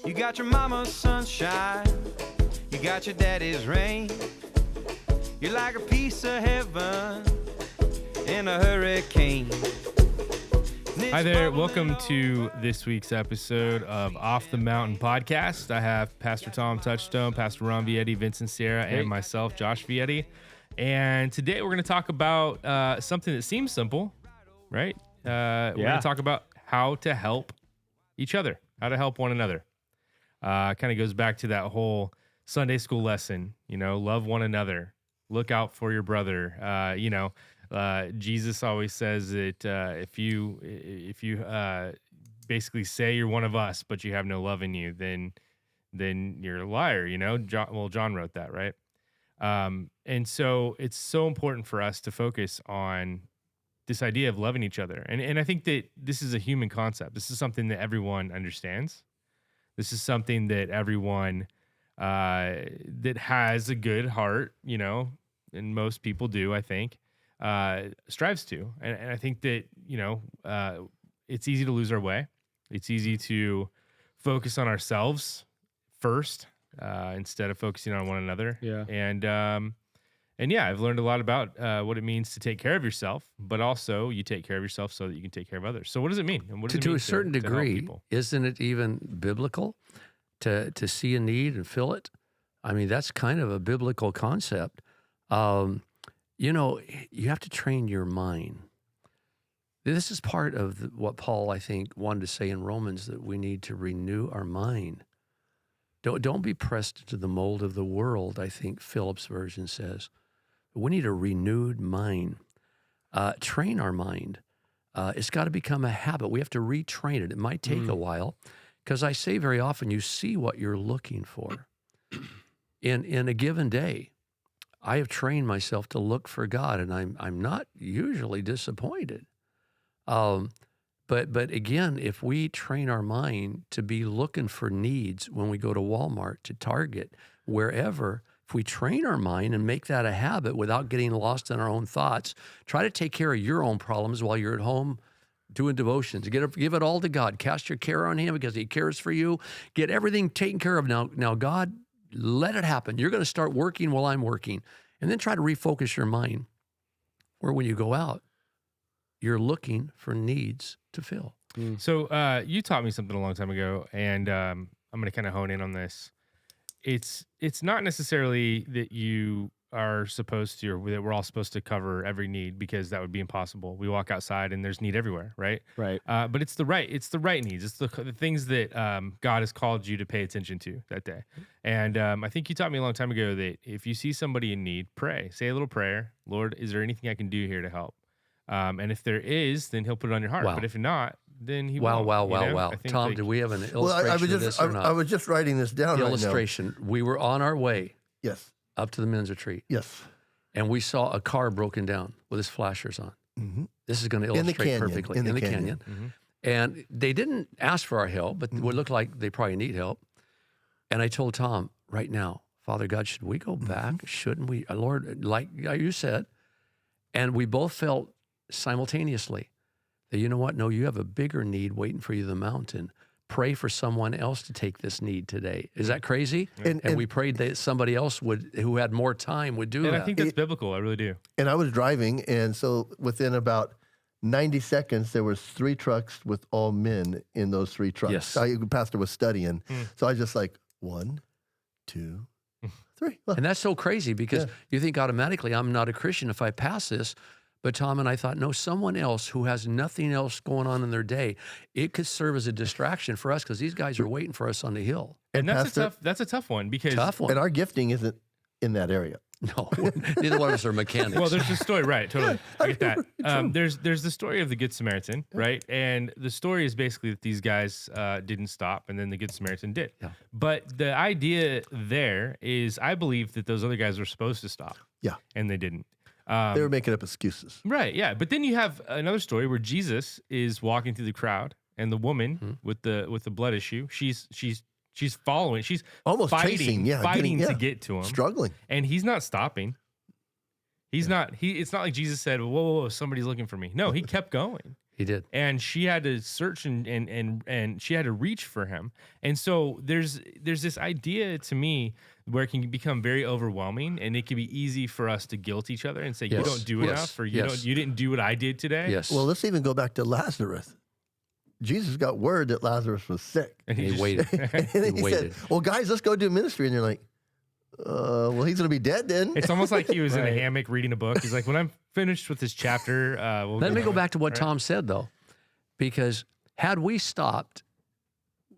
You got your mama's sunshine, you got your daddy's rain. You're like a piece of heaven in a hurricane. Hi there, welcome to this week's episode of Off the Mountain Podcast. I have Pastor Tom Touchstone, Pastor Ron Vietti, Vincent Sierra, and myself, Josh Vietti. And today we're going to talk about something that seems simple, right? We're going to talk about how to help each other, how to help one another. Kind of goes back to that whole Sunday school lesson, love one another, look out for your brother. Jesus always says that if you basically say you're one of us, but you have no love in you, then you're a liar. John wrote that, right? And so it's so important for us to focus on this idea of loving each other. And I think that this is a human concept. This is something that everyone understands. This is something that everyone that has a good heart, and most people do, I think, strives to. And I think that, it's easy to lose our way. It's easy to focus on ourselves first instead of focusing on one another. Yeah. And I've learned a lot about what it means to take care of yourself, but also you take care of yourself so that you can take care of others. So what does it mean? And what does it mean to a certain degree, isn't it even biblical to see a need and fill it? I mean, that's kind of a biblical concept. You have to train your mind. This is part of what Paul, I think, wanted to say in Romans, that we need to renew our mind. Don't be pressed into the mold of the world, I think Philip's version says. We need a renewed mind. Train our mind. It's got to become a habit. We have to retrain it. It might take a while, because I say very often, you see what you're looking for. In a given day, I have trained myself to look for God, and I'm not usually disappointed. But again, if we train our mind to be looking for needs when we go to Walmart, to Target, wherever, if we train our mind and make that a habit without getting lost in our own thoughts, try to take care of your own problems while you're at home doing devotions. Give it all to God. Cast your care on Him because He cares for you. Get everything taken care of. Now, God, let it happen. You're going to start working while I'm working. And then try to refocus your mind where when you go out, you're looking for needs to fill. So you taught me something a long time ago, and I'm going to kind of hone in on this. It's not necessarily that you are supposed to, or that we're all supposed to cover every need, because that would be impossible. We walk outside and there's need everywhere, right? Right. But it's the right needs. It's the things that God has called you to pay attention to that day. And I think you taught me a long time ago that if you see somebody in need, pray. Say a little prayer. Lord, is there anything I can do here to help? And if there is, then He'll put it on your heart. Wow. But if not, then He won't. Wow. Tom, do we have an illustration of this or not? I was just writing this down illustration. Right now. We were on our way. Yes. Up to the men's retreat. Yes. And we saw a car broken down with its flashers on. Mm-hmm. This is going to illustrate perfectly. In the canyon. Mm-hmm. And they didn't ask for our help, but it would look like they probably need help. And I told Tom, right now, Father God, should we go back? Shouldn't we? Lord, like you said. And we both felt simultaneously that, you know what? No, you have a bigger need waiting for you in the mountain. Pray for someone else to take this need today. Is that crazy? And we prayed that somebody else who had more time would do that. And I think that's biblical. I really do. And I was driving, and so within about 90 seconds, there was 3 trucks with all men in those 3 trucks. Yes. The pastor was studying. So I was just like, 1, 2, 3. And that's so crazy, because you think automatically, I'm not a Christian if I pass this. But Tom and I thought, no, someone else who has nothing else going on in their day, it could serve as a distraction for us, because these guys are waiting for us on the hill. And that's a tough one, because And our gifting isn't in that area. No, neither one of us are mechanics. Well, there's the story, right? Totally, I get that. There's the story of the Good Samaritan, right? And the story is basically that these guys didn't stop, and then the Good Samaritan did. Yeah. But the idea there is, I believe that those other guys were supposed to stop. Yeah. And they didn't. They were making up excuses. Right, yeah. But then you have another story where Jesus is walking through the crowd, and the woman with the blood issue, she's following. She's almost fighting to get to him. Struggling. And he's not stopping. He's not. It's not like Jesus said, "Whoa, somebody's looking for me." No, he kept going. He did. And she had to search and she had to reach for him. And so there's this idea to me where it can become very overwhelming, and it can be easy for us to guilt each other and say, you don't do enough, or you didn't do what I did today. Yes. Well, let's even go back to Lazarus. Jesus got word that Lazarus was sick. And he waited. And then he said, well, guys, let's go do ministry. And you're like, well, he's going to be dead then. It's almost like he was in a hammock reading a book. He's like, when I'm finished with this chapter, Let me go back to what Tom said, though, because had we stopped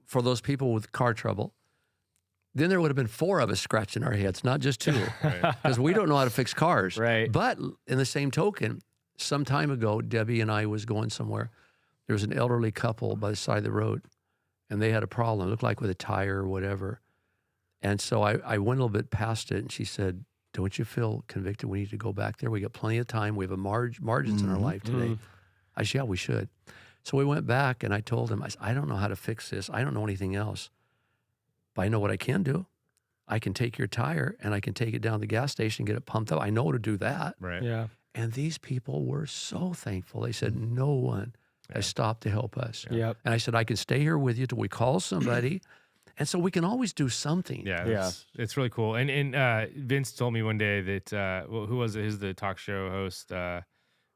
for those people with car trouble, then there would have been 4 of us scratching our heads, not just 2, because we don't know how to fix cars. Right. But in the same token, some time ago, Debbie and I was going somewhere. There was an elderly couple by the side of the road, and they had a problem. It looked like with a tire or whatever. And so I went a little bit past it, and she said, don't you feel convicted? We need to go back there. We got plenty of time. We have a margins in our life today. I said, yeah, we should. So we went back, and I told him, I said, I don't know how to fix this. I don't know anything else. But I know what I can do. I can take your tire, and I can take it down to the gas station and get it pumped up. I know how to do that. Right. Yeah. And these people were so thankful. They said, no one has stopped to help us. Yep. And I said, I can stay here with you till we call somebody. And so we can always do something. Yeah, it's really cool. And Vince told me one day that who was it? He's the talk show host. Oh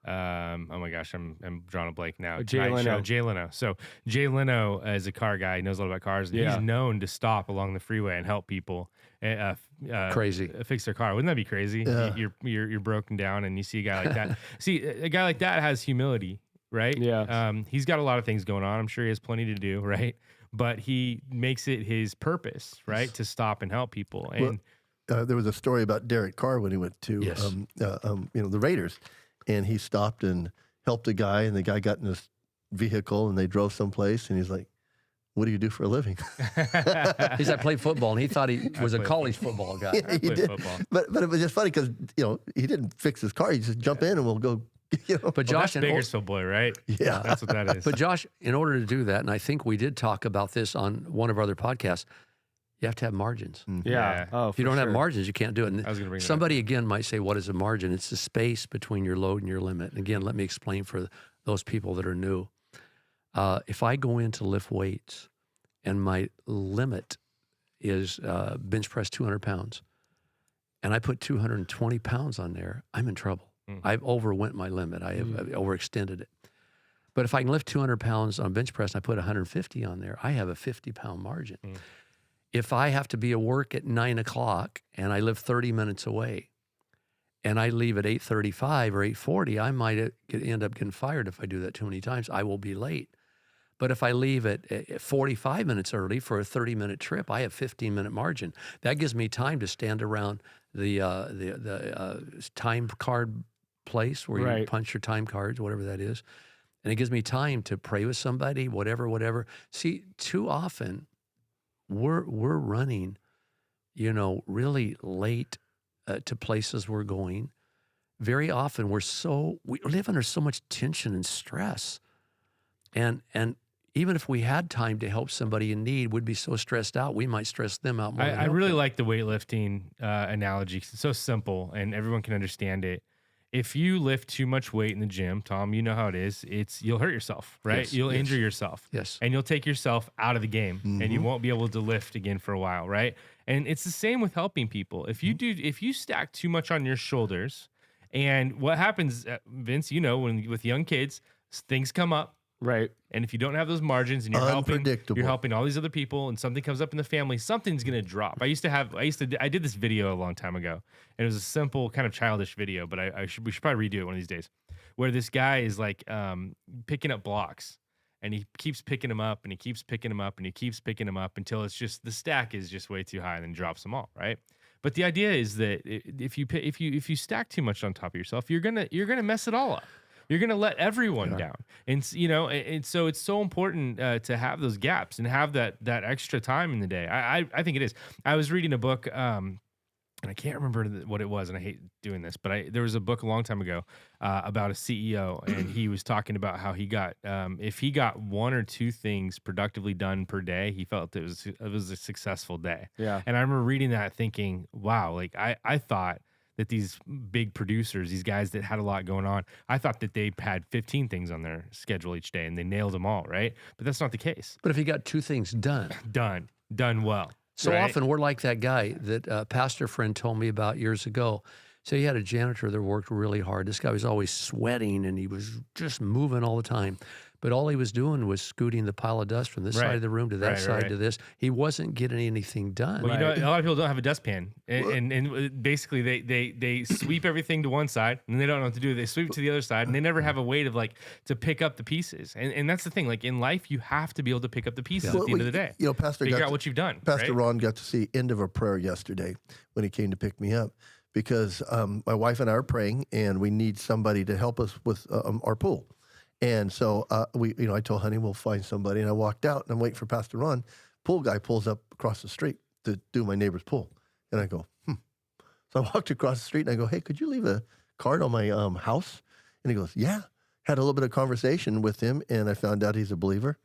my gosh, I'm drawing a blank now. Jay Leno. Jay Leno. So Jay Leno is a car guy. He knows a lot about cars. And he's known to stop along the freeway and help people. Crazy. Fix their car. Wouldn't that be crazy? Yeah. You're broken down, and you see a guy like that. See, a guy like that has humility, right? Yeah. He's got a lot of things going on. I'm sure he has plenty to do, right? But he makes it his purpose, right, to stop and help people. And There was a story about Derek Carr when he went to the Raiders, and he stopped and helped a guy, and the guy got in his vehicle and they drove someplace, and he's like, "What do you do for a living?" He said, I played football, and he thought he was a college football guy. Yeah, he played did. football. But it was just funny because he didn't fix his car. He just jump in and we'll go. But Josh, Josh, that's Bakersfield boy, right? Yeah. That's what that is. but Josh, in order to do that, and I think we did talk about this on one of our other podcasts, you have to have margins. Yeah. Oh, If you don't have margins, you can't do it. And I was gonna bring that somebody again might say, what is a margin? It's the space between your load and your limit. And again, let me explain for those people that are new. If I go in to lift weights and my limit is bench press 200 pounds, and I put 220 pounds on there, I'm in trouble. I've overwent my limit. I've overextended it. But if I can lift 200 pounds on bench press and I put 150 on there, I have a 50-pound margin. If I have to be at work at 9 o'clock and I live 30 minutes away and I leave at 8:35 or 8:40, I might end up getting fired if I do that too many times. I will be late. But if I leave at 45 minutes early for a 30-minute trip, I have 15-minute margin. That gives me time to stand around the time card place where you punch your time cards, whatever that is. And it gives me time to pray with somebody, whatever. See, too often we're running, really late to places we're going. Very often we live under so much tension and stress. And even if we had time to help somebody in need, we'd be so stressed out, we might stress them out more. I really like the weightlifting analogy 'cause it's so simple and everyone can understand it. If you lift too much weight in the gym, Tom, you know how it is. You'll hurt yourself, right? Yes, You'll injure yourself. Yes. And you'll take yourself out of the game and you won't be able to lift again for a while, right? And it's the same with helping people. If you stack too much on your shoulders, and what happens, Vince, when with young kids, things come up. Right. And if you don't have those margins and you're helping all these other people and something comes up in the family, something's going to drop. I did this video a long time ago, and it was a simple kind of childish video, but we should probably redo it one of these days, where this guy is like picking up blocks, and he keeps picking them up and he keeps picking them up and he keeps picking them up until it's just the stack is just way too high and then drops them all. Right. But the idea is that if you stack too much on top of yourself, you're going to mess it all up. You're going to let everyone down. And so it's so important to have those gaps and have that extra time in the day. I think it is. I was reading a book, and I can't remember what it was, and I hate doing this, but there was a book a long time ago about a CEO, and he was talking about how he got, if he got one or two things productively done per day, he felt it was a successful day. Yeah. And I remember reading that thinking, wow, like I thought that these big producers, these guys that had a lot going on, I thought that they had 15 things on their schedule each day and they nailed them all, right? But that's not the case. But if you got 2 things done. Done well. So right? often we're like that guy that a pastor friend told me about years ago. So he had a janitor that worked really hard. This guy was always sweating and he was just moving all the time. But all he was doing was scooting the pile of dust from this side of the room to that side to this. He wasn't getting anything done. Well, you know, a lot of people don't have a dustpan, and basically they sweep everything to one side, and they don't know what to do. They sweep it to the other side, and they never have a way to pick up the pieces. And that's the thing. Like in life, you have to be able to pick up the pieces at the end of the day. You know, Pastor figure out what you've done. Pastor Ron got to see end of a prayer yesterday when he came to pick me up because my wife and I are praying, and we need somebody to help us with our pool. And so I told Honey, we'll find somebody. And I walked out and I'm waiting for Pastor Ron. Pool guy pulls up across the street to do my neighbor's pool. And I go, So I walked across the street and I go, hey, could you leave a card on my house? And he goes, yeah. Had a little bit of conversation with him and I found out he's a believer.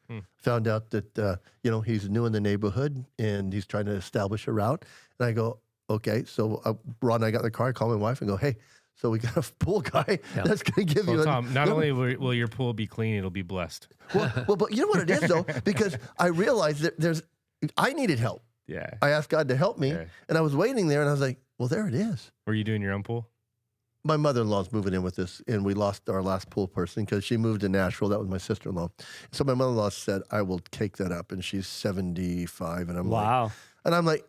Found out that, he's new in the neighborhood and he's trying to establish a route. And I go, okay. So Ron and I got in the car, I call my wife and go, hey, so we got a pool guy that's going to give you. Tom, not only will your pool be clean, it'll be blessed. Well, but you know what it is though, because I realized that I needed help. Yeah. I asked God to help me, and I was waiting there, and I was like, well, there it is. Were you doing your own pool? My mother-in-law's moving in with us, and we lost our last pool person because she moved to Nashville. That was my sister-in-law. So my mother-in-law said, I will take that up, and she's 75, and I'm like,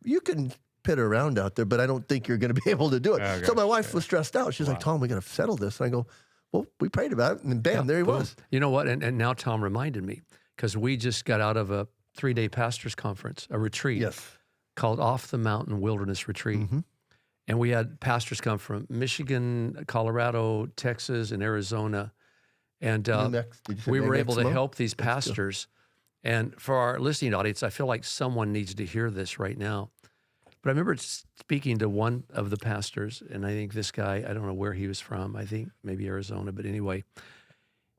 you can pit around out there, but I don't think you're going to be able to do it. Okay, so my wife was stressed out. She's like, Tom, we got to settle this. And I go, well, we prayed about it, and bam, there he was. You know what? And now Tom reminded me, because we just got out of a 3-day pastors conference, a retreat called Off the Mountain Wilderness Retreat. And we had pastors come from Michigan, Colorado, Texas, and Arizona. And we were able to help these pastors. And for our listening audience, I feel like someone needs to hear this right now. But I remember speaking to one of the pastors, and I think this guy, I don't know where he was from, I think maybe Arizona, but anyway,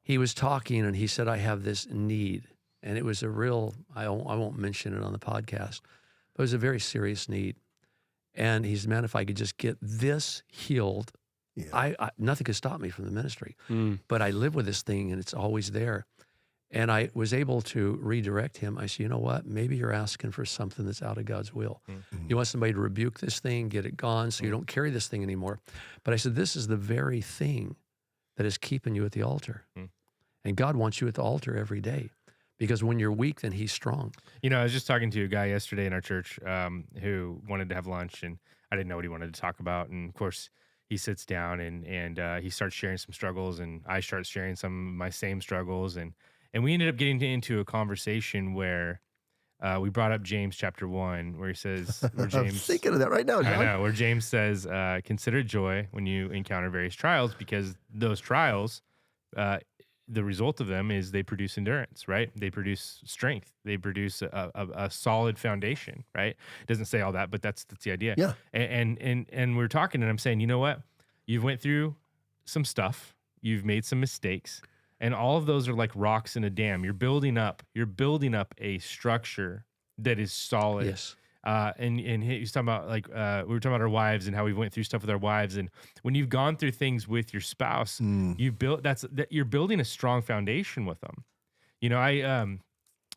he was talking and he said, I have this need. And it was a real, I won't mention it on the podcast, but it was a very serious need. And he said, man, if I could just get this healed, nothing could stop me from the ministry. But I live with this thing and it's always there. And I was able to redirect him. I said, you know what? Maybe you're asking for something that's out of God's will. You want somebody to rebuke this thing, get it gone so you don't carry this thing anymore. But I said, this is the very thing that is keeping you at the altar. And God wants you at the altar every day because when you're weak, then he's strong. You know, I was just talking to a guy yesterday in our church who wanted to have lunch and I didn't know what he wanted to talk about. And of course, he sits down and he starts sharing some struggles and I start sharing some of my same struggles. And we ended up getting into a conversation where we brought up James chapter 1, where he says, where James, I'm thinking of that right now, John. I know, where James says, consider joy when you encounter various trials, because those trials, the result of them is they produce endurance, right? They produce strength. They produce a solid foundation, right? It doesn't say all that, but that's the idea. Yeah. And we're talking, and I'm saying, you know what? You've went through some stuff. You've made some mistakes. And all of those are like rocks in a dam. You're building up a structure that is solid. Yes. And he's talking about we were talking about our wives and how we went through stuff with our wives. And when you've gone through things with your spouse, you're building a strong foundation with them. You know,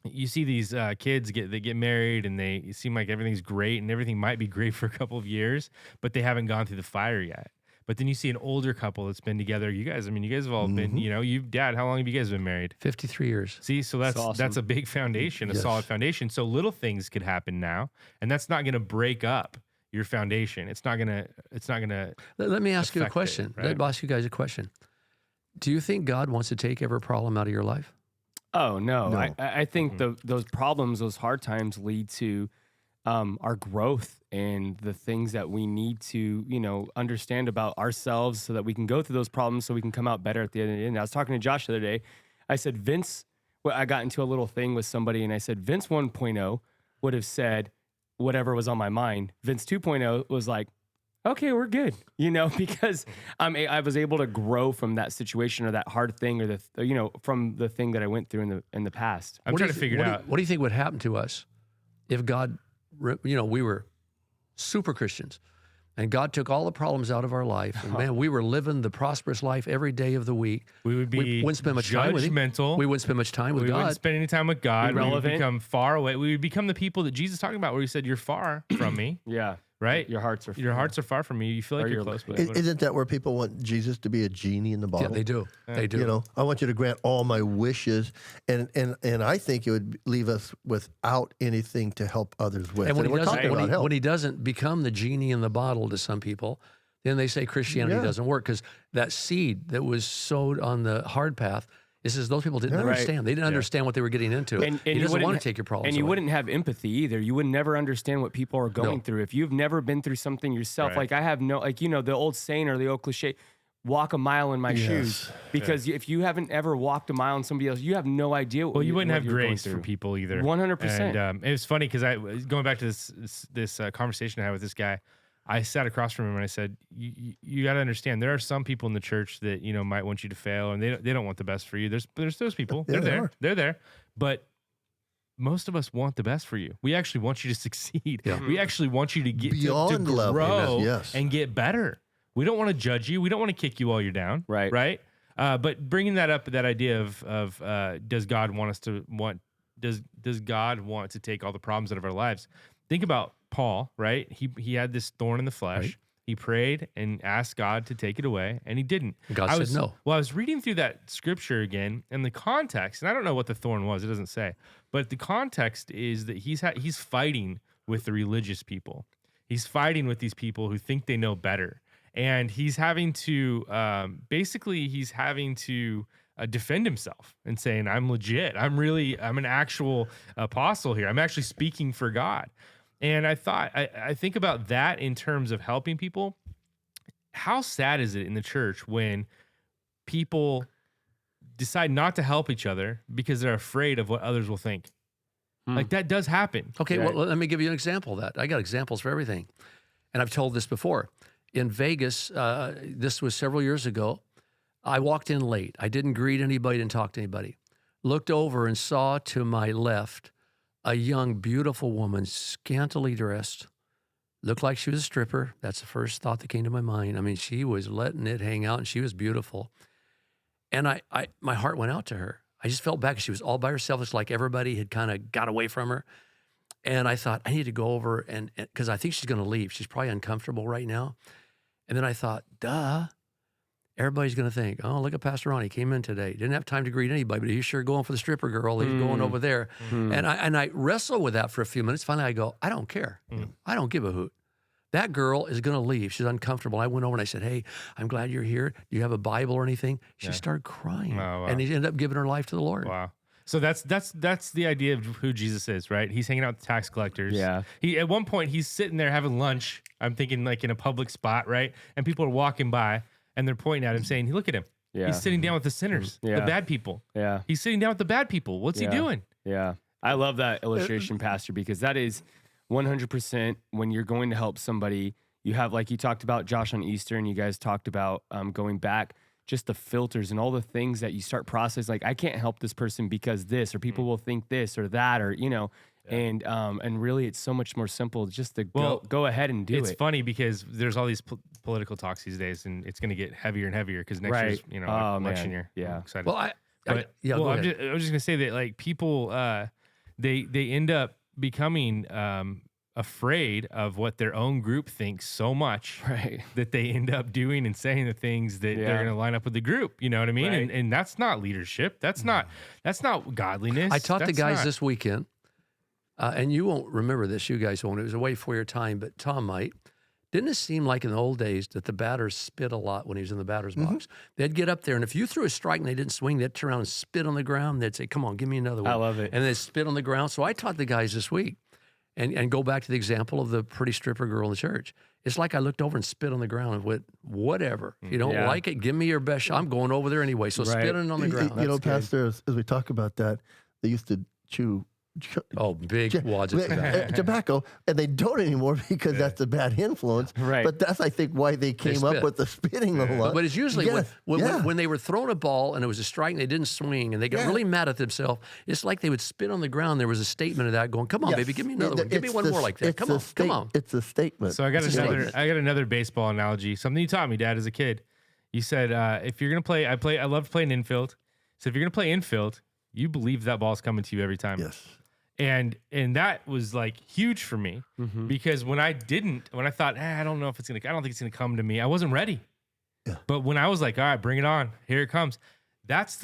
you see these kids they get married and they seem like everything's great and everything might be great for a couple of years, but they haven't gone through the fire yet. But then you see an older couple that's been together. You guys have all been, Dad, how long have you guys been married? 53 years. See, so that's awesome. That's a big foundation, a solid foundation. So little things could happen now, and that's not going to break up your foundation. It's not going to. Let me ask you a question. Right? Let me ask you guys a question. Do you think God wants to take every problem out of your life? Oh, no. I think those problems, those hard times lead to our growth and the things that we need to, understand about ourselves so that we can go through those problems so we can come out better at the end of the day. And I was talking to Josh the other day. I said, I got into a little thing with somebody and I said, Vince 1.0 would have said whatever was on my mind. Vince 2.0 was like, okay, we're good, because I was able to grow from that situation or that hard thing or from the thing that I went through in the past. I'm trying to figure it out. What do you think would happen to us if God, we were super Christians, and God took all the problems out of our life, and man, we were living the prosperous life every day of the week. We would be wouldn't spend much time with Him. judgmental. We wouldn't spend much time with We God. wouldn't spend any time with God. We would Irrelevant. become far away. We would become the people that Jesus is talking about, where He said, "You're far from me." Yeah. Right? Your hearts are far from me. You feel like Or you're your- close, but Isn't that where people want Jesus to be a genie in the bottle? Yeah, they do. They do. You know, I want you to grant all my wishes, and I think it would leave us without anything to help others with. And when, we're he talking doesn't, about help. when he doesn't become the genie in the bottle to some people, then they say Christianity Yeah. doesn't work because that seed that was sowed on the hard path, it says those people didn't understand. They didn't understand what they were getting into. And he you doesn't wouldn't want ha- to take your problems And you away. wouldn't have empathy either. You would never understand what people are going through. If you've never been through something yourself, Right. like I have no, like, you know, the old saying or the old cliche, walk a mile in my shoes. Because if you haven't ever walked a mile in somebody else, you have no idea what well, you wouldn't what have you're going grace for through. people either. 100%. And it was funny because going back to this conversation I had with this guy, I sat across from him and I said, "You got to understand, there are some people in the church that might want you to fail, and they don't want the best for you. There's those people. Yeah, They're there, but." Most of us want the best for you. We actually want you to succeed. Yeah. We actually want you to get Beyond to level. grow Yes. and get better. We don't want to judge you. We don't want to kick you while you're down. Right. Right. But bringing that up, that idea of does God want us to does God want to take all the problems out of our lives? Think about Paul, right? He had this thorn in the flesh. Right. He prayed and asked God to take it away, and He didn't. God I said was, no. Well, I was reading through that scripture again, and the context, and I don't know what the thorn was. It doesn't say, but the context is that he's fighting with the religious people. He's fighting with these people who think they know better, and he's having to defend himself and saying, "I'm legit. I'm an actual apostle here. I'm actually speaking for God." And I thought, I think about that in terms of helping people. How sad is it in the church when people decide not to help each other because they're afraid of what others will think? Like that does happen. Okay, Right. well, let me give you an example of that. I got examples for everything. And I've told this before. In Vegas, this was several years ago, I walked in late. I didn't greet anybody, didn't talk to anybody. Looked over and saw to my left a young, beautiful woman, scantily dressed. Looked like she was a stripper. That's the first thought that came to my mind. I mean, she was letting it hang out, and she was beautiful. And my heart went out to her. I just felt bad because she was all by herself. It's like everybody had kind of got away from her. And I thought, I need to go over and because I think she's going to leave. She's probably uncomfortable right now. And then I thought, duh. Everybody's going to think, oh, look at Pastor Ron. He came in today. Didn't have time to greet anybody, but he's sure going for the stripper girl. He's going over there. And I wrestle with that for a few minutes. Finally, I go, I don't care. I don't give a hoot. That girl is going to leave. She's uncomfortable. I went over and I said, hey, I'm glad you're here. Do you have a Bible or anything? She started crying. Oh, wow. And he ended up giving her life to the Lord. Wow. So that's the idea of who Jesus is, right? He's hanging out with tax collectors. Yeah. He at one point he's sitting there having lunch. I'm thinking like in a public spot, right? And people are walking by and they're pointing at him saying, look at him. Yeah. He's sitting down with the sinners, the Yeah. bad people. Yeah. He's sitting down with the bad people. What's he Yeah. doing? Yeah. I love that illustration, Pastor, because that is 100% when you're going to help somebody. You have, like you talked about, Josh, on Easter, and you guys talked about going back, just the filters and all the things that you start processing. Like, I can't help this person because this, or people will think this or that, or, and really it's so much more simple just to go ahead and do it. It's funny because there's all these political talks these days, and it's going to get heavier and heavier because next year's election year. Yeah. I'm excited. Well, But, I well, go I was ahead. just gonna say that like people, they end up becoming afraid of what their own group thinks so much, Right. that they end up doing and saying the things that they're gonna line up with the group. You know what I mean? Right. And that's not leadership. That's not godliness. I taught the That's guys not- this weekend, and you won't remember this, you guys won't. It was away for your time, but Tom might. Didn't it seem like in the old days that the batters spit a lot when he was in the batter's box? They'd get up there, and if you threw a strike and they didn't swing, they'd turn around and spit on the ground. They'd say, come on, give me another one. I love it. And they'd spit on the ground. So I taught the guys this week, and go back to the example of the pretty stripper girl in the church. It's like I looked over and spit on the ground and went, whatever. If you don't Yeah. like it, give me your best shot. I'm going over there anyway. So Right. spit it on the ground. You know, That's good. Pastor, as we talk about that, they used to chew big wads of tobacco, and they don't anymore because that's a bad influence. Right. But that's, I think, why they came up with the spitting a lot. But it's usually when they were throwing a ball and it was a strike and they didn't swing and they got really mad at themselves, it's like they would spit on the ground. There was a statement of that going, "Come on, baby, give me another one. Give me one more like that. Come on. It's a statement. So I got another baseball analogy. Something you taught me, Dad, as a kid. You said if you're gonna play, I love playing infield. So if you're gonna play infield, you believe that ball's coming to you every time. Yes. And that was like huge for me because when I thought, I don't think it's gonna come to me, I wasn't ready. Yeah. But when I was like, all right, bring it on, here it comes. That's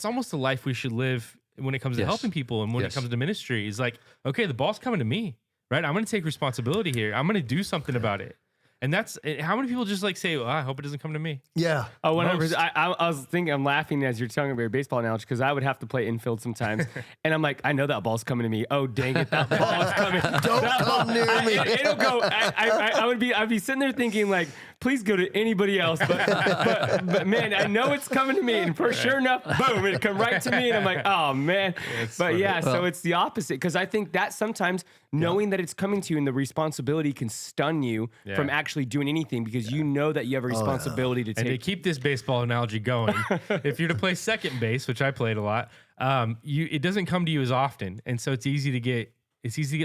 almost the life we should live when it comes to helping people and when it comes to ministry. Is like, okay, the ball's coming to me, right? I'm gonna take responsibility here. I'm gonna do something about it. And that's how many people just like say, I hope it doesn't come to me. Yeah. Oh, 100%. I was thinking, I'm laughing as you're telling about your baseball analogy because I would have to play infield sometimes. And I'm like, I know that ball's coming to me. Oh, dang it. That ball's coming. Don't come near me. It'll go. I'd be sitting there thinking like, please go to anybody else. But man, I know it's coming to me. And sure enough, boom, it come right to me. And I'm like, oh man. So it's the opposite. Because I think that sometimes knowing that it's coming to you and the responsibility can stun you from actually doing anything because you know that you have a responsibility to take. And to keep this baseball analogy going, if you're to play second base, which I played a lot, it doesn't come to you as often. And so it's easy to get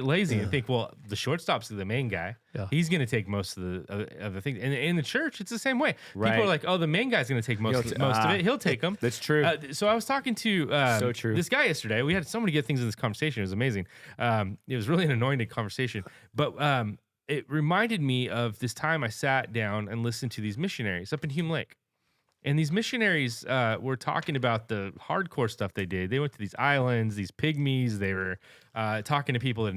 lazy and think, well, the shortstop's the main guy. Yeah. He's going to take most of the things. And in the church, it's the same way. Right. People are like, oh, the main guy's going to take most of it. He'll take them. That's true. So I was talking to this guy yesterday. We had so many good things in this conversation. It was amazing. It was really an anointed conversation. But it reminded me of this time I sat down and listened to these missionaries up in Hume Lake. And these missionaries were talking about the hardcore stuff they did. They went to these islands, these pygmies. They were talking to people that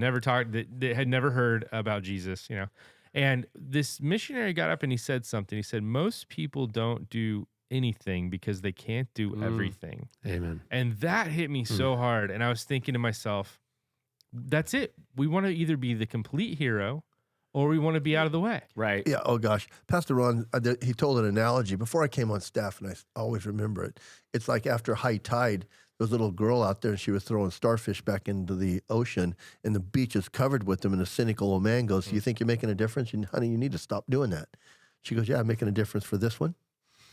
had never heard about Jesus, you know. And this missionary got up and he said something. He said, most people don't do anything because they can't do everything. Amen. And that hit me so hard. And I was thinking to myself, that's it. We want to either be the complete hero or we want to be out of the way. Right. Yeah. Oh, gosh. Pastor Ron, he told an analogy before I came on staff, and I always remember it. It's like after high tide, there was a little girl out there, and she was throwing starfish back into the ocean, and the beach is covered with them, and a cynical old man goes, you think you're making a difference? Honey, you need to stop doing that. She goes, yeah, I'm making a difference for this one.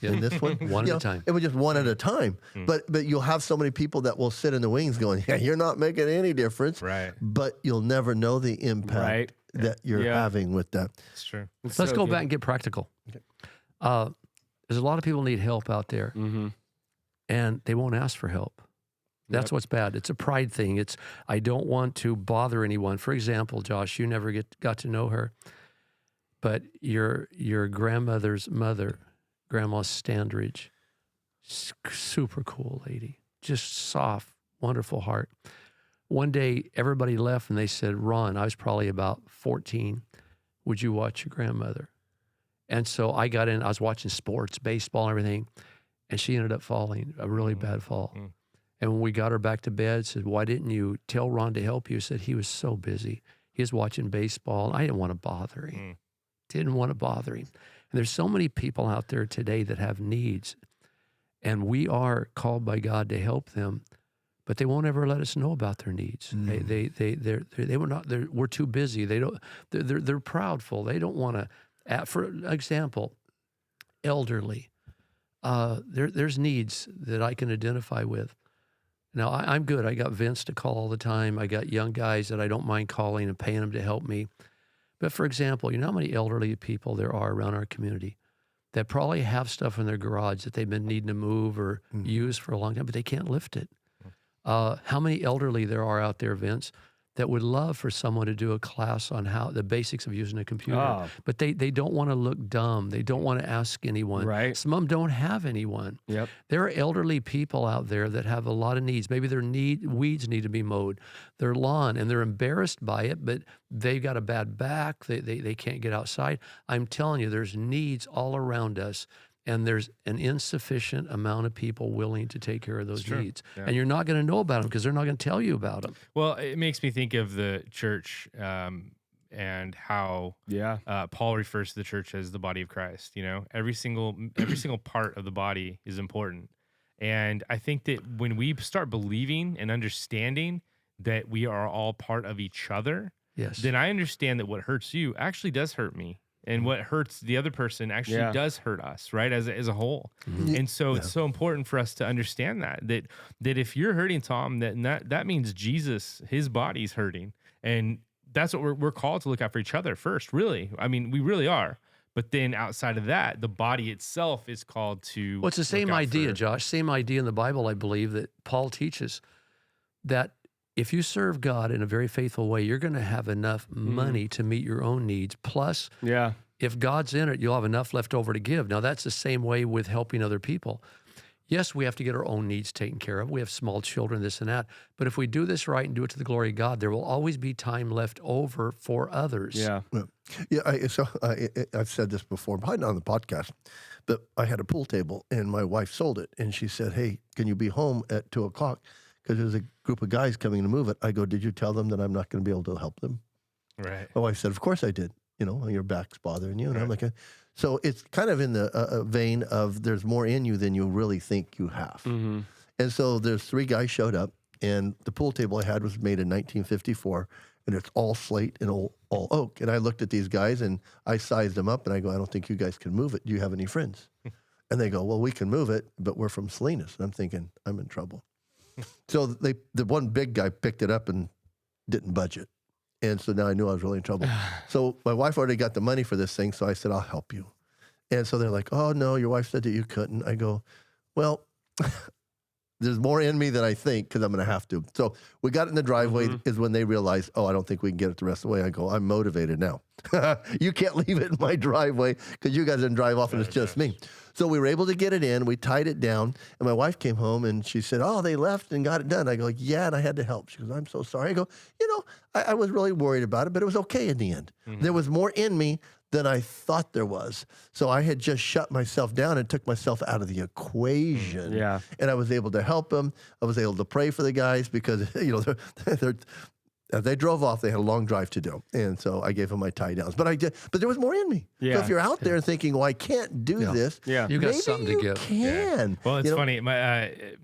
And this one, one at a time. It was just one at a time. But you'll have so many people that will sit in the wings going, yeah, you're not making any difference. Right. But you'll never know the impact that you're having with that. It's true. Let's go back and get practical. Okay. There's a lot of people need help out there, and they won't ask for help. That's what's bad. It's a pride thing. It's I don't want to bother anyone. For example, Josh, you never got to know her, but your grandmother's mother, Grandma Standridge, super cool lady, just soft, wonderful heart. One day, everybody left and they said, Ron, I was probably about 14. Would you watch your grandmother? And so I got in, I was watching sports, baseball and everything, and she ended up falling, a really bad fall. And when we got her back to bed, said, why didn't you tell Ron to help you? Said he was so busy. He was watching baseball. I didn't want to bother him. Didn't want to bother him. And there's so many people out there today that have needs, and we are called by God to help them, but they won't ever let us know about their needs. We're too busy. They're proudful. They don't want to. For example, elderly. There's needs that I can identify with. Now I'm good. I got Vince to call all the time. I got young guys that I don't mind calling and paying them to help me. But for example, you know how many elderly people there are around our community that probably have stuff in their garage that they've been needing to move or use for a long time, but they can't lift it. How many elderly there are out there, Vince, that would love for someone to do a class on how the basics of using a computer, but they don't want to look dumb. They don't want to ask anyone. Right. Some of them don't have anyone. Yep. There are elderly people out there that have a lot of needs. Maybe their weeds need to be mowed, their lawn, and they're embarrassed by it, but they've got a bad back. They can't get outside. I'm telling you, there's needs all around us. And there's an insufficient amount of people willing to take care of those needs. Yeah. And you're not going to know about them because they're not going to tell you about them. Well, it makes me think of the church and how Paul refers to the church as the body of Christ. You know, every single part of the body is important. And I think that when we start believing and understanding that we are all part of each other, then I understand that what hurts you actually does hurt me. And what hurts the other person actually does hurt us, right? As a whole. And so it's so important for us to understand that if you're hurting Tom, that means Jesus, his body's hurting. And that's what we're called to look out for each other first, really. I mean, we really are. But then outside of that, the body itself is called to. Well, it's the same idea, Josh. Same idea in the Bible, I believe, that Paul teaches that if you serve God in a very faithful way, you're going to have enough money to meet your own needs. Plus, if God's in it, you'll have enough left over to give. Now, that's the same way with helping other people. Yes, we have to get our own needs taken care of. We have small children, this and that. But if we do this right and do it to the glory of God, there will always be time left over for others. I've said this before, probably not on the podcast, but I had a pool table and my wife sold it. And she said, hey, can you be home at 2 o'clock? Because there's a group of guys coming to move it. I go, did you tell them that I'm not going to be able to help them? Right. My wife said, of course I did. You know, your back's bothering you. And I'm like, so it's kind of in the vein of there's more in you than you really think you have. And so there's 3 guys showed up, and the pool table I had was made in 1954, and it's all slate and all oak. And I looked at these guys, and I sized them up, and I go, I don't think you guys can move it. Do you have any friends? And they go, well, we can move it, but we're from Salinas. And I'm thinking, I'm in trouble. So the one big guy picked it up and didn't budge it. And so now I knew I was really in trouble. So my wife already got the money for this thing, so I said, I'll help you. And so they're like, oh, no, your wife said that you couldn't. I go, well, there's more in me than I think because I'm going to have to. So we got it in the driveway is when they realized, oh, I don't think we can get it the rest of the way. I go, I'm motivated now. You can't leave it in my driveway because you guys didn't drive off and it's just me. So we were able to get it in. We tied it down. And my wife came home and she said, oh, they left and got it done. I go, yeah, and I had to help. She goes, I'm so sorry. I go, you know, I was really worried about it, but it was okay in the end. There was more in me than I thought there was. So I had just shut myself down and took myself out of the equation. And I was able to help them. I was able to pray for the guys because, you know, as they drove off, they had a long drive to do. And so I gave them my tie downs. But there was more in me. So if you're out there thinking, well, I can't do this, you got something to give. Can. Well, it's funny.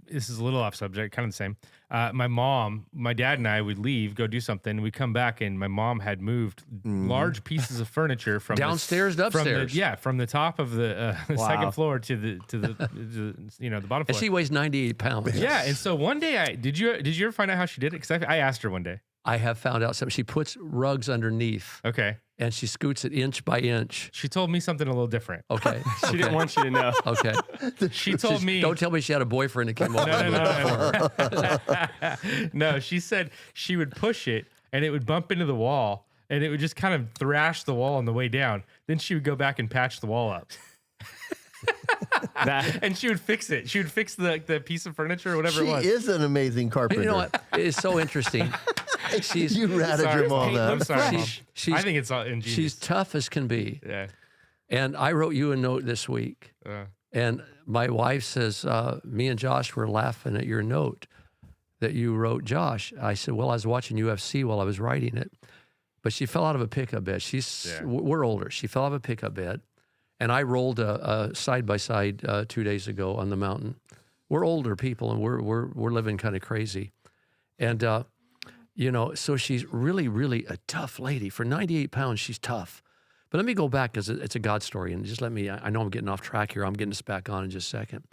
This is a little off subject, kind of the same. My dad and I would leave, go do something, and we'd come back, and my mom had moved large pieces of furniture from downstairs to upstairs. From the top of the second floor to the the bottom floor. And she weighs 98 pounds. Yeah, and so one day, did you ever find out how she did it? Because I asked her one day. I have found out something. She puts rugs underneath. Okay. And she scoots it inch by inch. She told me something a little different. Okay. She didn't want you to know. Okay. She told me. Don't tell me she had a boyfriend that came over. No, she said she would push it and it would bump into the wall and it would just kind of thrash the wall on the way down. Then she would go back and patch the wall up. And she would fix it. She would fix the piece of furniture or whatever it was. She is an amazing carpenter. You know what? It's so interesting. You ratted your mom out. I'm sorry, Mom. I think it's all ingenious. She's tough as can be. Yeah. And I wrote you a note this week. And my wife says, me and Josh were laughing at your note that you wrote, Josh. I said, well, I was watching UFC while I was writing it. But she fell out of a pickup bed. We're older. She fell out of a pickup bed. And I rolled a side-by-side 2 days ago on the mountain. We're older people, and we're living kind of crazy. And, you know, so she's really, really a tough lady. For 98 pounds, she's tough. But let me go back because it's a God story. And just let me, I know I'm getting off track here. I'm getting us back on in just a second.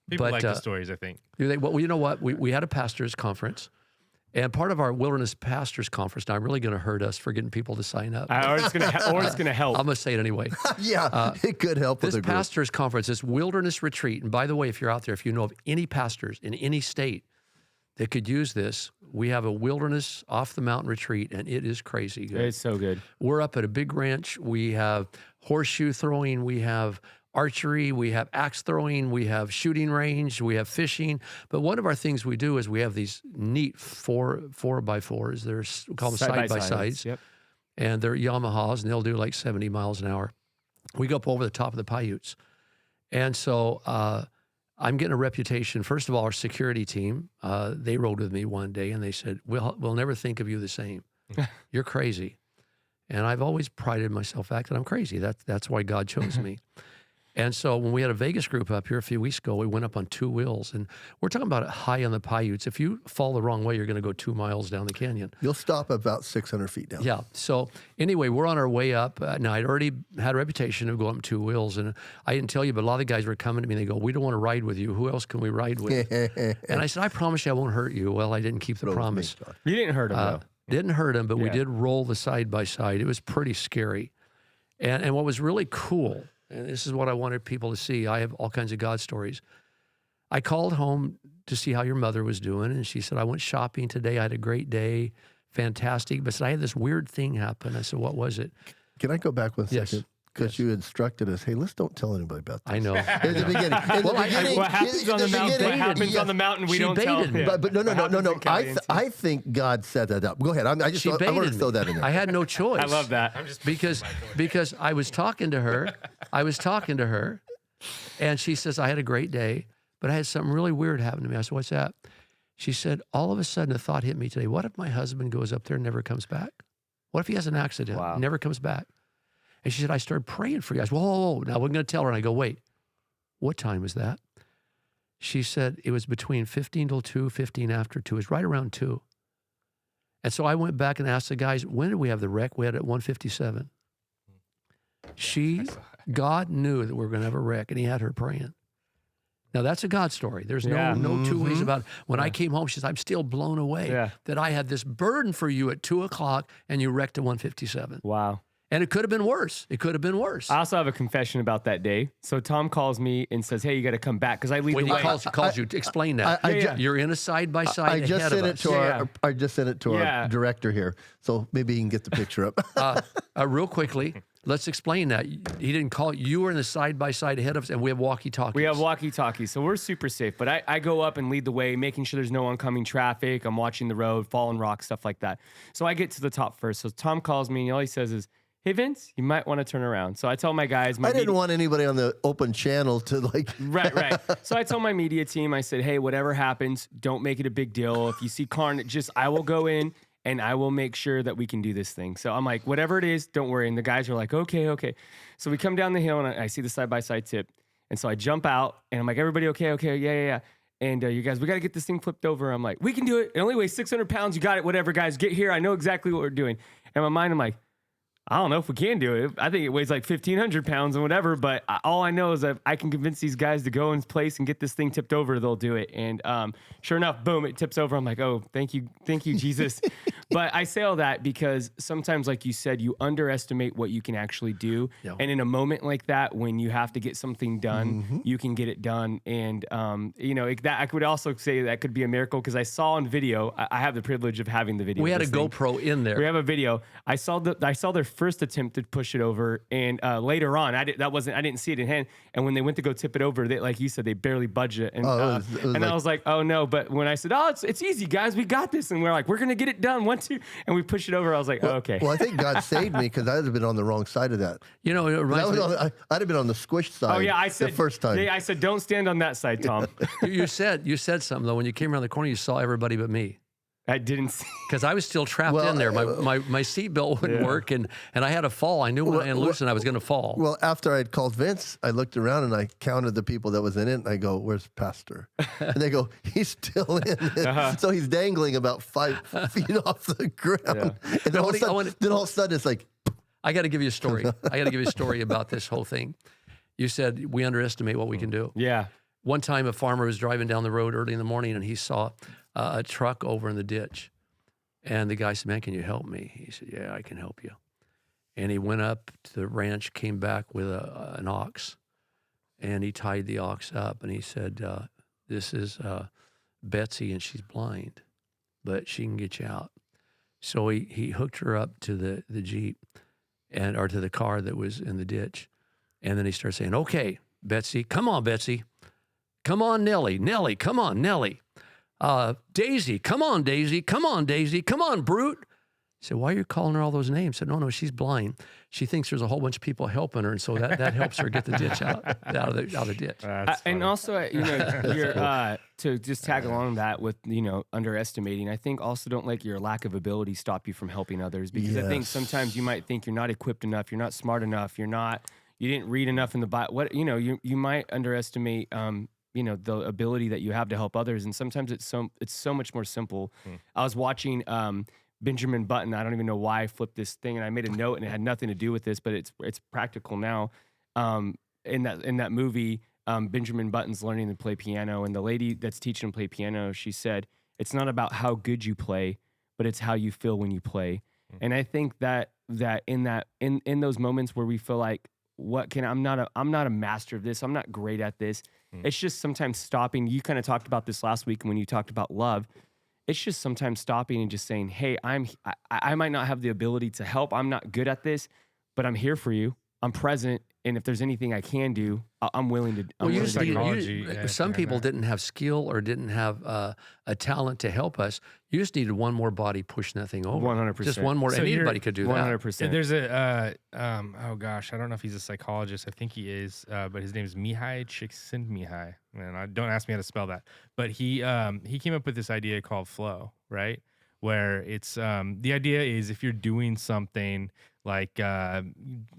People like the stories, I think. Well, you know what? We had a pastor's conference. And part of our Wilderness Pastors Conference, now I'm really going to hurt us for getting people to sign up. Or it's going to help. I'm going to say it anyway. It could help with this pastors conference, this wilderness retreat. And by the way, if you're out there, if you know of any pastors in any state that could use this, we have a wilderness off the mountain retreat, and it is crazy good. It's so good. We're up at a big ranch. We have horseshoe throwing. We have archery, we have axe throwing, we have shooting range, we have fishing. But one of our things we do is we have these neat 4x4s. We call them side-by-sides. Yep. And they're Yamahas, and they'll do like 70 miles an hour. We go up over the top of the Paiutes. And so I'm getting a reputation. First of all, our security team, they rode with me one day, and they said, we'll never think of you the same. You're crazy. And I've always prided myself back that I'm crazy. That's why God chose me. And so when we had a Vegas group up here a few weeks ago, we went up on 2 wheels, and we're talking about it high on the Paiutes. If you fall the wrong way, you're going to go 2 miles down the canyon. You'll stop about 600 feet down. Yeah. So anyway, we're on our way up. Now, I'd already had a reputation of going up 2 wheels, and I didn't tell you, but a lot of the guys were coming to me, and they go, we don't want to ride with you. Who else can we ride with? And I said, I promise you I won't hurt you. Well, I didn't keep the promise. You didn't hurt him, though. Didn't hurt him, but we did roll the side by side. It was pretty scary. And what was really cool, and this is what I wanted people to see, I have all kinds of God stories. I called home to see how your mother was doing, and she said, I went shopping today. I had a great day, fantastic. But said, I had this weird thing happen. I said, what was it? Can I go back one Yes. second? Because you instructed us, hey, let's don't tell anybody about this. I know. In the beginning. What happens on the mountain? What happens on the mountain? We don't tell. Yeah. But no. I think God set that up. Go ahead. I want to throw that in there. I had no choice. I love that. Because I was talking to her. And she says, I had a great day, but I had something really weird happen to me. I said, what's that? She said, all of a sudden a thought hit me today. What if my husband goes up there and never comes back? What if he has an accident, never comes back? And she said, I started praying for you. I said, whoa. Now we're going to tell her. And I go, wait, what time was that? She said, it was between 15 till 2, 15 after 2. It was right around 2. And so I went back and asked the guys, when did we have the wreck? We had it at 1:57. God knew that we were going to have a wreck, and he had her praying. Now, that's a God story. There's no two ways about it. When I came home, she said, I'm still blown away that I had this burden for you at 2 o'clock, and you wrecked at 1:57. Wow. And it could have been worse. I also have a confession about that day. So Tom calls me and says, hey, you got to come back because I lead when the way. When he calls you, explain that. You're in a side-by-side I just ahead sent of it us. to I just sent it to our director here, so maybe he can get the picture up. Real quickly, let's explain that. He didn't call you. You were in the side-by-side ahead of us, and we have walkie-talkies. We have walkie-talkies, so we're super safe. But I go up and lead the way, making sure there's no oncoming traffic. I'm watching the road, falling rocks, stuff like that. So I get to the top first. So Tom calls me, and all he says is, hey, Vince, you might want to turn around. So I tell my guys. I didn't want anybody on the open channel to like. Right. So I told my media team, I said, hey, whatever happens, don't make it a big deal. If you see carnage, I will go in and I will make sure that we can do this thing. So I'm like, whatever it is, don't worry. And the guys are like, okay. So we come down the hill and I see the side-by-side tip. And so I jump out and I'm like, everybody okay? Yeah. And you guys, we got to get this thing flipped over. I'm like, we can do it. It only weighs 600 pounds. You got it. Whatever, guys. Get here. I know exactly what we're doing. In my mind, I'm like, I don't know if we can do it. I think it weighs like 1,500 pounds and whatever, but all I know is that I can convince these guys to go in place and get this thing tipped over, they'll do it. And sure enough, boom, it tips over. I'm like, oh, thank you, Jesus. But I say all that because sometimes, like you said, you underestimate what you can actually do. Yeah. And in a moment like that, when you have to get something done, you can get it done. And, I could also say that could be a miracle because I saw on video, I have the privilege of having the video. We had a GoPro in there. We have a video. I saw their first attempt to push it over, and later on, I didn't see it in hand. And when they went to go tip it over, they, like you said, they barely budge it. And I was like, oh no! But when I said, oh, it's easy, guys, we got this, and we're like, we're gonna get it done, 1, 2, and we push it over. I was like, okay. Well, I think God saved me because I'd have been on the wrong side of that. You know, I'd have been on the squish side. Oh yeah, I said the first time. Yeah, I said, don't stand on that side, Tom. you said something though. When you came around the corner, you saw everybody but me. I didn't see. Because I was still trapped in there. My seatbelt wouldn't work, and I had to fall. I knew when I loosened, I was going to fall. Well, after I'd called Vince, I looked around and I counted the people that was in it, and I go, where's Pastor? And they go, he's still in it. So he's dangling about 5 feet off the ground. Yeah. And then all of a sudden, it's like. I got to give you a story. About this whole thing. You said we underestimate what we can do. Yeah. One time, a farmer was driving down the road early in the morning, and he saw a truck over in the ditch. And the guy said, man, can you help me? He said, yeah, I can help you. And he went up to the ranch, came back with an ox, and he tied the ox up. And he said, this is Betsy, and she's blind, but she can get you out. So he hooked her up to the Jeep or to the car that was in the ditch. And then he started saying, okay, Betsy, come on, Betsy. Come on, Nellie. Nellie, come on, Nellie. Daisy, come on, Daisy. Come on, Daisy. Come on, Brute. I said, why are you calling her all those names? I said, no, she's blind. She thinks there's a whole bunch of people helping her, and so that helps her get the ditch out of the ditch. And also, you're to just tag along that with underestimating. I think also don't let your lack of ability stop you from helping others, because I think sometimes you might think you're not equipped enough, you're not smart enough, you're not you didn't read enough in the Bible. What, you might underestimate, the ability that you have to help others. And sometimes it's so much more simple. I was watching Benjamin Button. I don't even know why I flipped this thing, and I made a note, and it had nothing to do with this, but it's practical now. In that movie, Benjamin Button's learning to play piano, and the lady that's teaching him to play piano, she said, "It's not about how good you play, but it's how you feel when you play." And I think that in those moments where we feel like, I'm not a master of this, I'm not great at this. It's just sometimes stopping. You kind of talked about this last week when you talked about love. It's just sometimes stopping and just saying, "Hey, I might not have the ability to help. I'm not good at this, but I'm here for you. I'm present. And if there's anything I can do, I'm willing to." Some people didn't have skill or didn't have a talent to help us. You just needed one more body pushing that thing over. 100%. Just one more. So anybody could do 100%. that. There's oh gosh, I don't know if he's a psychologist. I think he is, but his name is Mihai Csikszentmihalyi. Man, don't ask me how to spell that. But he came up with this idea called flow, right? Where it's the idea is if you're doing something like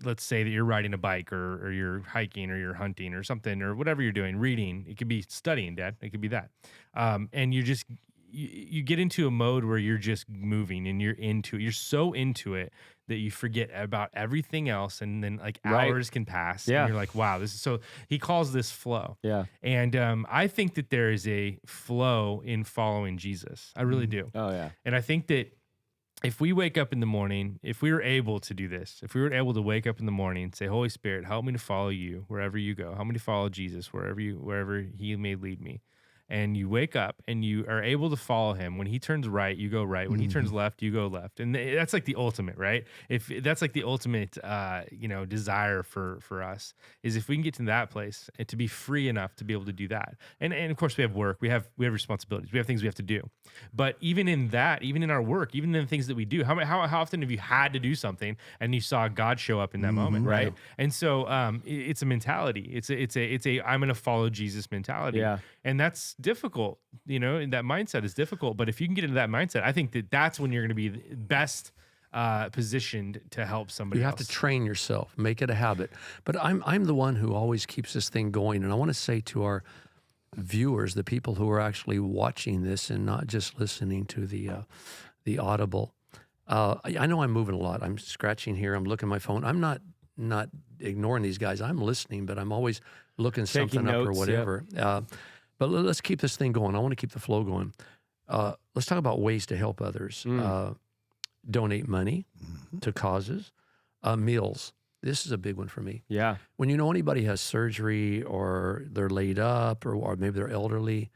let's say that you're riding a bike or you're hiking or you're hunting or something or whatever you're doing, reading. It could be studying, Dad. It could be that. And you get into a mode where you're just moving and you're into it. You're so into it that you forget about everything else, and then like hours can pass. Yeah. And you're like, wow, this is so. He calls this flow. Yeah. And I think that there is a flow in following Jesus. I really do. Oh yeah. And I think that if we wake up in the morning, if we were able to do this, if we were able to wake up in the morning and say, "Holy Spirit, help me to follow you wherever you go. Help me to follow Jesus wherever he may lead me." And you wake up and you are able to follow him. When he turns right, you go right. When he turns left, you go left. And that's like the ultimate, right? If that's like the ultimate, desire for us is if we can get to that place and to be free enough to be able to do that. And of course we have work, we have responsibilities, we have things we have to do. But even in that, even in our work, even in the things that we do, how often have you had to do something and you saw God show up in that moment, right? And so it's a mentality. It's a I'm going to follow Jesus mentality. Yeah. And that's difficult, and that mindset is difficult. But if you can get into that mindset, I think that's when you're going to be best positioned to help somebody You else. have to train yourself, make it a habit. But I'm the one who always keeps this thing going. And I want to say to our viewers, the people who are actually watching this and not just listening to the audible, I know I'm moving a lot. I'm scratching here. I'm looking at my phone. I'm not ignoring these guys. I'm listening, but I'm always looking something up or whatever. But let's keep this thing going. I want to keep the flow going. Let's talk about ways to help others. Donate money to causes. Meals. This is a big one for me. Yeah. When you know anybody has surgery or they're laid up or maybe they're elderly,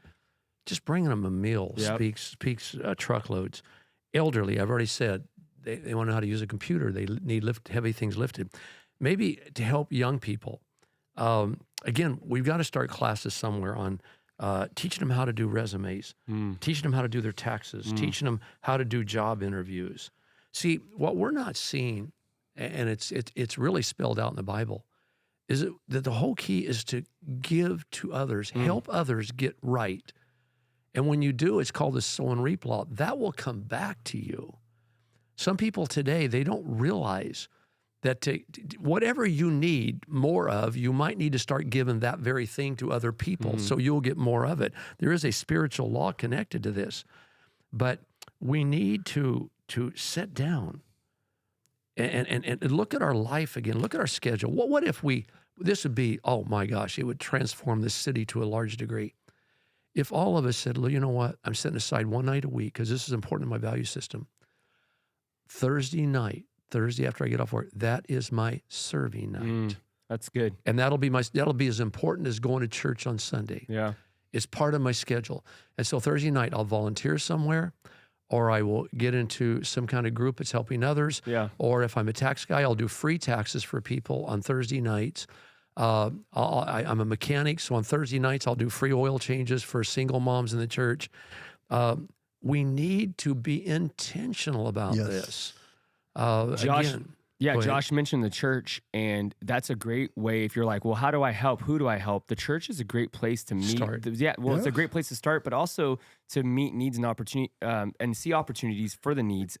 just bringing them a meal speaks truckloads. Elderly, I've already said, they want to know how to use a computer. They need heavy things lifted. Maybe to help young people. Again, we've got to start classes somewhere on teaching them how to do resumes, teaching them how to do their taxes, teaching them how to do job interviews. See, what we're not seeing, and it's really spelled out in the Bible, is that the whole key is to give to others, help others get right. And when you do, it's called the sow and reap law. That will come back to you. Some people today, they don't realize that whatever you need more of, you might need to start giving that very thing to other people so you'll get more of it. There is a spiritual law connected to this. But we need to sit down and look at our life again. Look at our schedule. What if this would be, oh my gosh, it would transform this city to a large degree. If all of us said, you know what, I'm setting aside one night a week because this is important in my value system. Thursday after I get off work, that is my serving night. That's good. And that'll be as important as going to church on Sunday. Yeah. It's part of my schedule. And so Thursday night, I'll volunteer somewhere, or I will get into some kind of group that's helping others. Yeah. Or if I'm a tax guy, I'll do free taxes for people on Thursday nights. I'm a mechanic, so on Thursday nights, I'll do free oil changes for single moms in the church. We need to be intentional about this. Josh mentioned the church, and that's a great way. If you're like, well, how do I help? Who do I help? The church is a great place to meet. It's a great place to start, but also to meet needs and opportunity and see opportunities for the needs.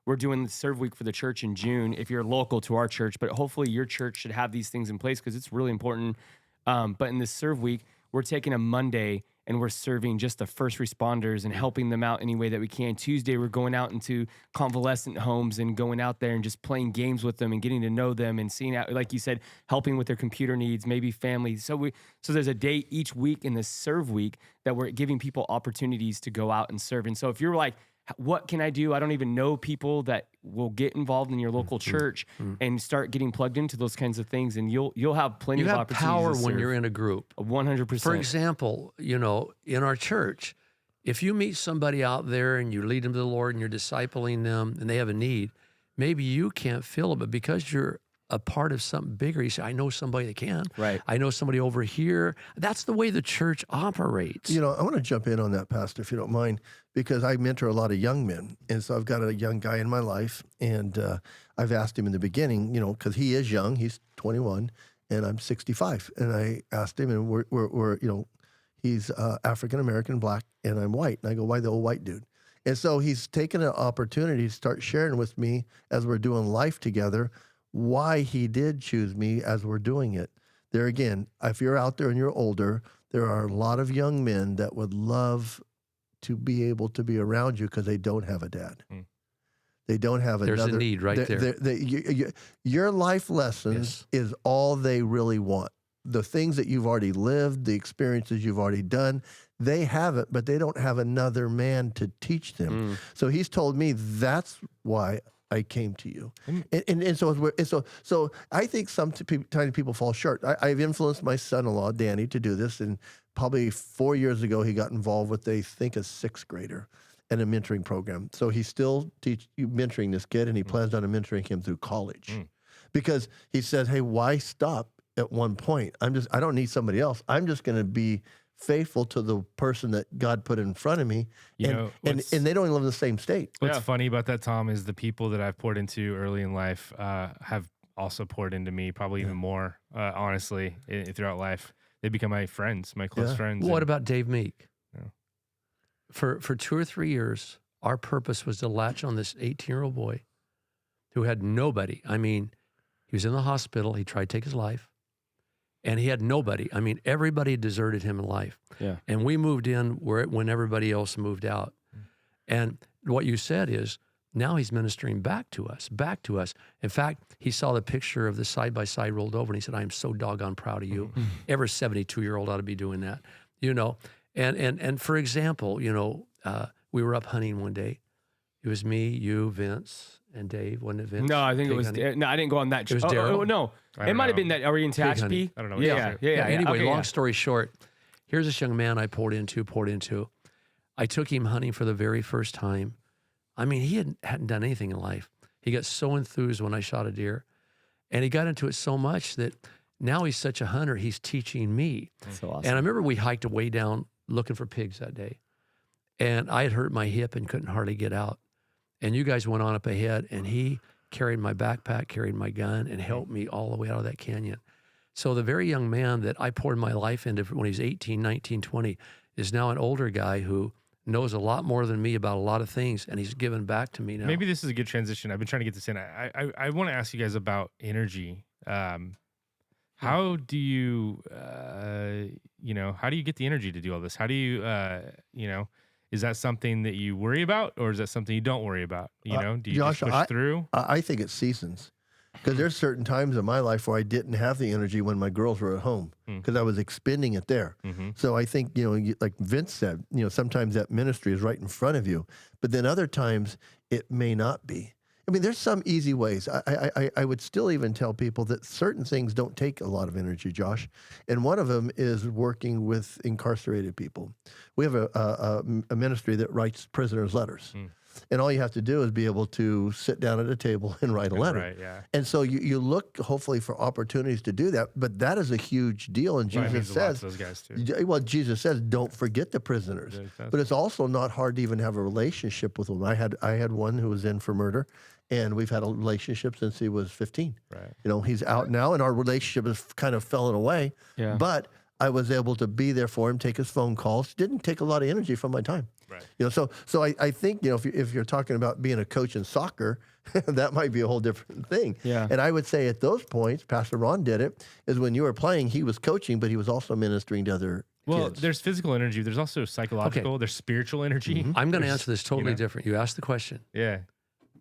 we're doing the Serve Week for the church in June. If you're local to our church, but hopefully your church should have these things in place because it's really important. But in this Serve Week, we're taking a Monday and we're serving just the first responders and helping them out any way that we can. Tuesday, we're going out into convalescent homes and going out there and just playing games with them and getting to know them and seeing out, like you said, helping with their computer needs, maybe family. So there's a day each week in this Serve Week that we're giving people opportunities to go out and serve. And so if you're like, what can I do? I don't even know people that will get involved in your local church and start getting plugged into those kinds of things. And you'll have plenty of opportunities. You have power when you're in a group. 100%. For example, in our church, if you meet somebody out there and you lead them to the Lord and you're discipling them and they have a need, maybe you can't fill it, but because you're a part of something bigger, you say, I know somebody that can. Right. I know somebody over here. That's the way the church operates. I want to jump in on that, Pastor, if you don't mind, because I mentor a lot of young men. And so I've got a young guy in my life, and I've asked him in the beginning, because he is young, he's 21, and I'm 65. And I asked him, and we're he's African-American, black, and I'm white. And I go, why the old white dude? And so he's taken an opportunity to start sharing with me as we're doing life together why he did choose me as we're doing it. There again, if you're out there and you're older, there are a lot of young men that would love to be able to be around you because they don't have a dad. They don't have another. There's a need right there. Your life lessons is all they really want. The things that you've already lived, the experiences you've already done, they have it, but they don't have another man to teach them. So he's told me that's why I came to you. And so I think sometimes people fall short. I've influenced my son-in-law, Danny, to do this. And probably 4 years ago, he got involved with, a 6th grader in a mentoring program. So he's still mentoring this kid, and he plans on mentoring him through college. Because he says, hey, why stop at one point? I don't need somebody else. I'm just going to be faithful to the person that God put in front of me, and they don't even live in the same state. What's funny about that, Tom, is the people that I've poured into early in life have also poured into me, probably even more, honestly, throughout life. They become my friends, my close friends. What about Dave Meek? For 2 or 3 years, our purpose was to latch on this 18-year-old boy who had nobody. I mean, he was in the hospital. He tried to take his life. And he had nobody. I mean, everybody deserted him in life. Yeah. And we moved in when everybody else moved out. And what you said is, now he's ministering back to us. In fact, he saw the picture of the side-by-side rolled over, and he said, I am so doggone proud of you. Every 72-year-old ought to be doing that, And for example, we were up hunting one day. It was me, you, Vince, and Dave. Wasn't it Vince? No, I think it was. Hunting? No, I didn't go on that trip. It was Daryl? Oh, no. It might have been that. Are we in Tehachapi? I don't know. Yeah. Anyway, Okay, long story short, here's this young man I poured into. I took him hunting for the very first time. I mean, he hadn't done anything in life. He got so enthused when I shot a deer. And he got into it so much that now he's such a hunter, he's teaching me. So awesome. And I remember we hiked way down looking for pigs that day. And I had hurt my hip and couldn't hardly get out. And you guys went on up ahead, and he carried my backpack, carried my gun, and helped me all the way out of that canyon. So the very young man that I poured my life into when he was 18, 19, 20 is now an older guy who knows a lot more than me about a lot of things, and he's given back to me now. Maybe this is a good transition. I've been trying to get this in. I want to ask you guys about energy. How do you, how do you get the energy to do all this? How do you, is that something that you worry about, or is that something you don't worry about? Do you Josh, just push through? I think it's seasons. Because there's certain times in my life where I didn't have the energy when my girls were at home because I was expending it there. So I think, like Vince said, sometimes that ministry is right in front of you, but then other times it may not be. I mean, there's some easy ways. I would still even tell people that certain things don't take a lot of energy, Josh. And one of them is working with incarcerated people. We have a ministry that writes prisoners' letters. And all you have to do is be able to sit down at a table and write a letter. Right, yeah. And so you look hopefully for opportunities to do that, but that is a huge deal. And Jesus says, those guys too. well, Jesus says, don't forget the prisoners. But it's also not hard to even have a relationship with them. I had one who was in for murder, and we've had a relationship since he was 15. Right. He's out now, and our relationship has kind of fallen away. Yeah. But I was able to be there for him, take his phone calls. Didn't take a lot of energy from my time. Right. So I think, if you're talking about being a coach in soccer, that might be a whole different thing. Yeah. And I would say at those points, Pastor Ron did it, is when you were playing, he was coaching, but he was also ministering to other kids. There's physical energy. There's also psychological. There's spiritual energy. I'm going to answer this totally different. You asked the question. Yeah.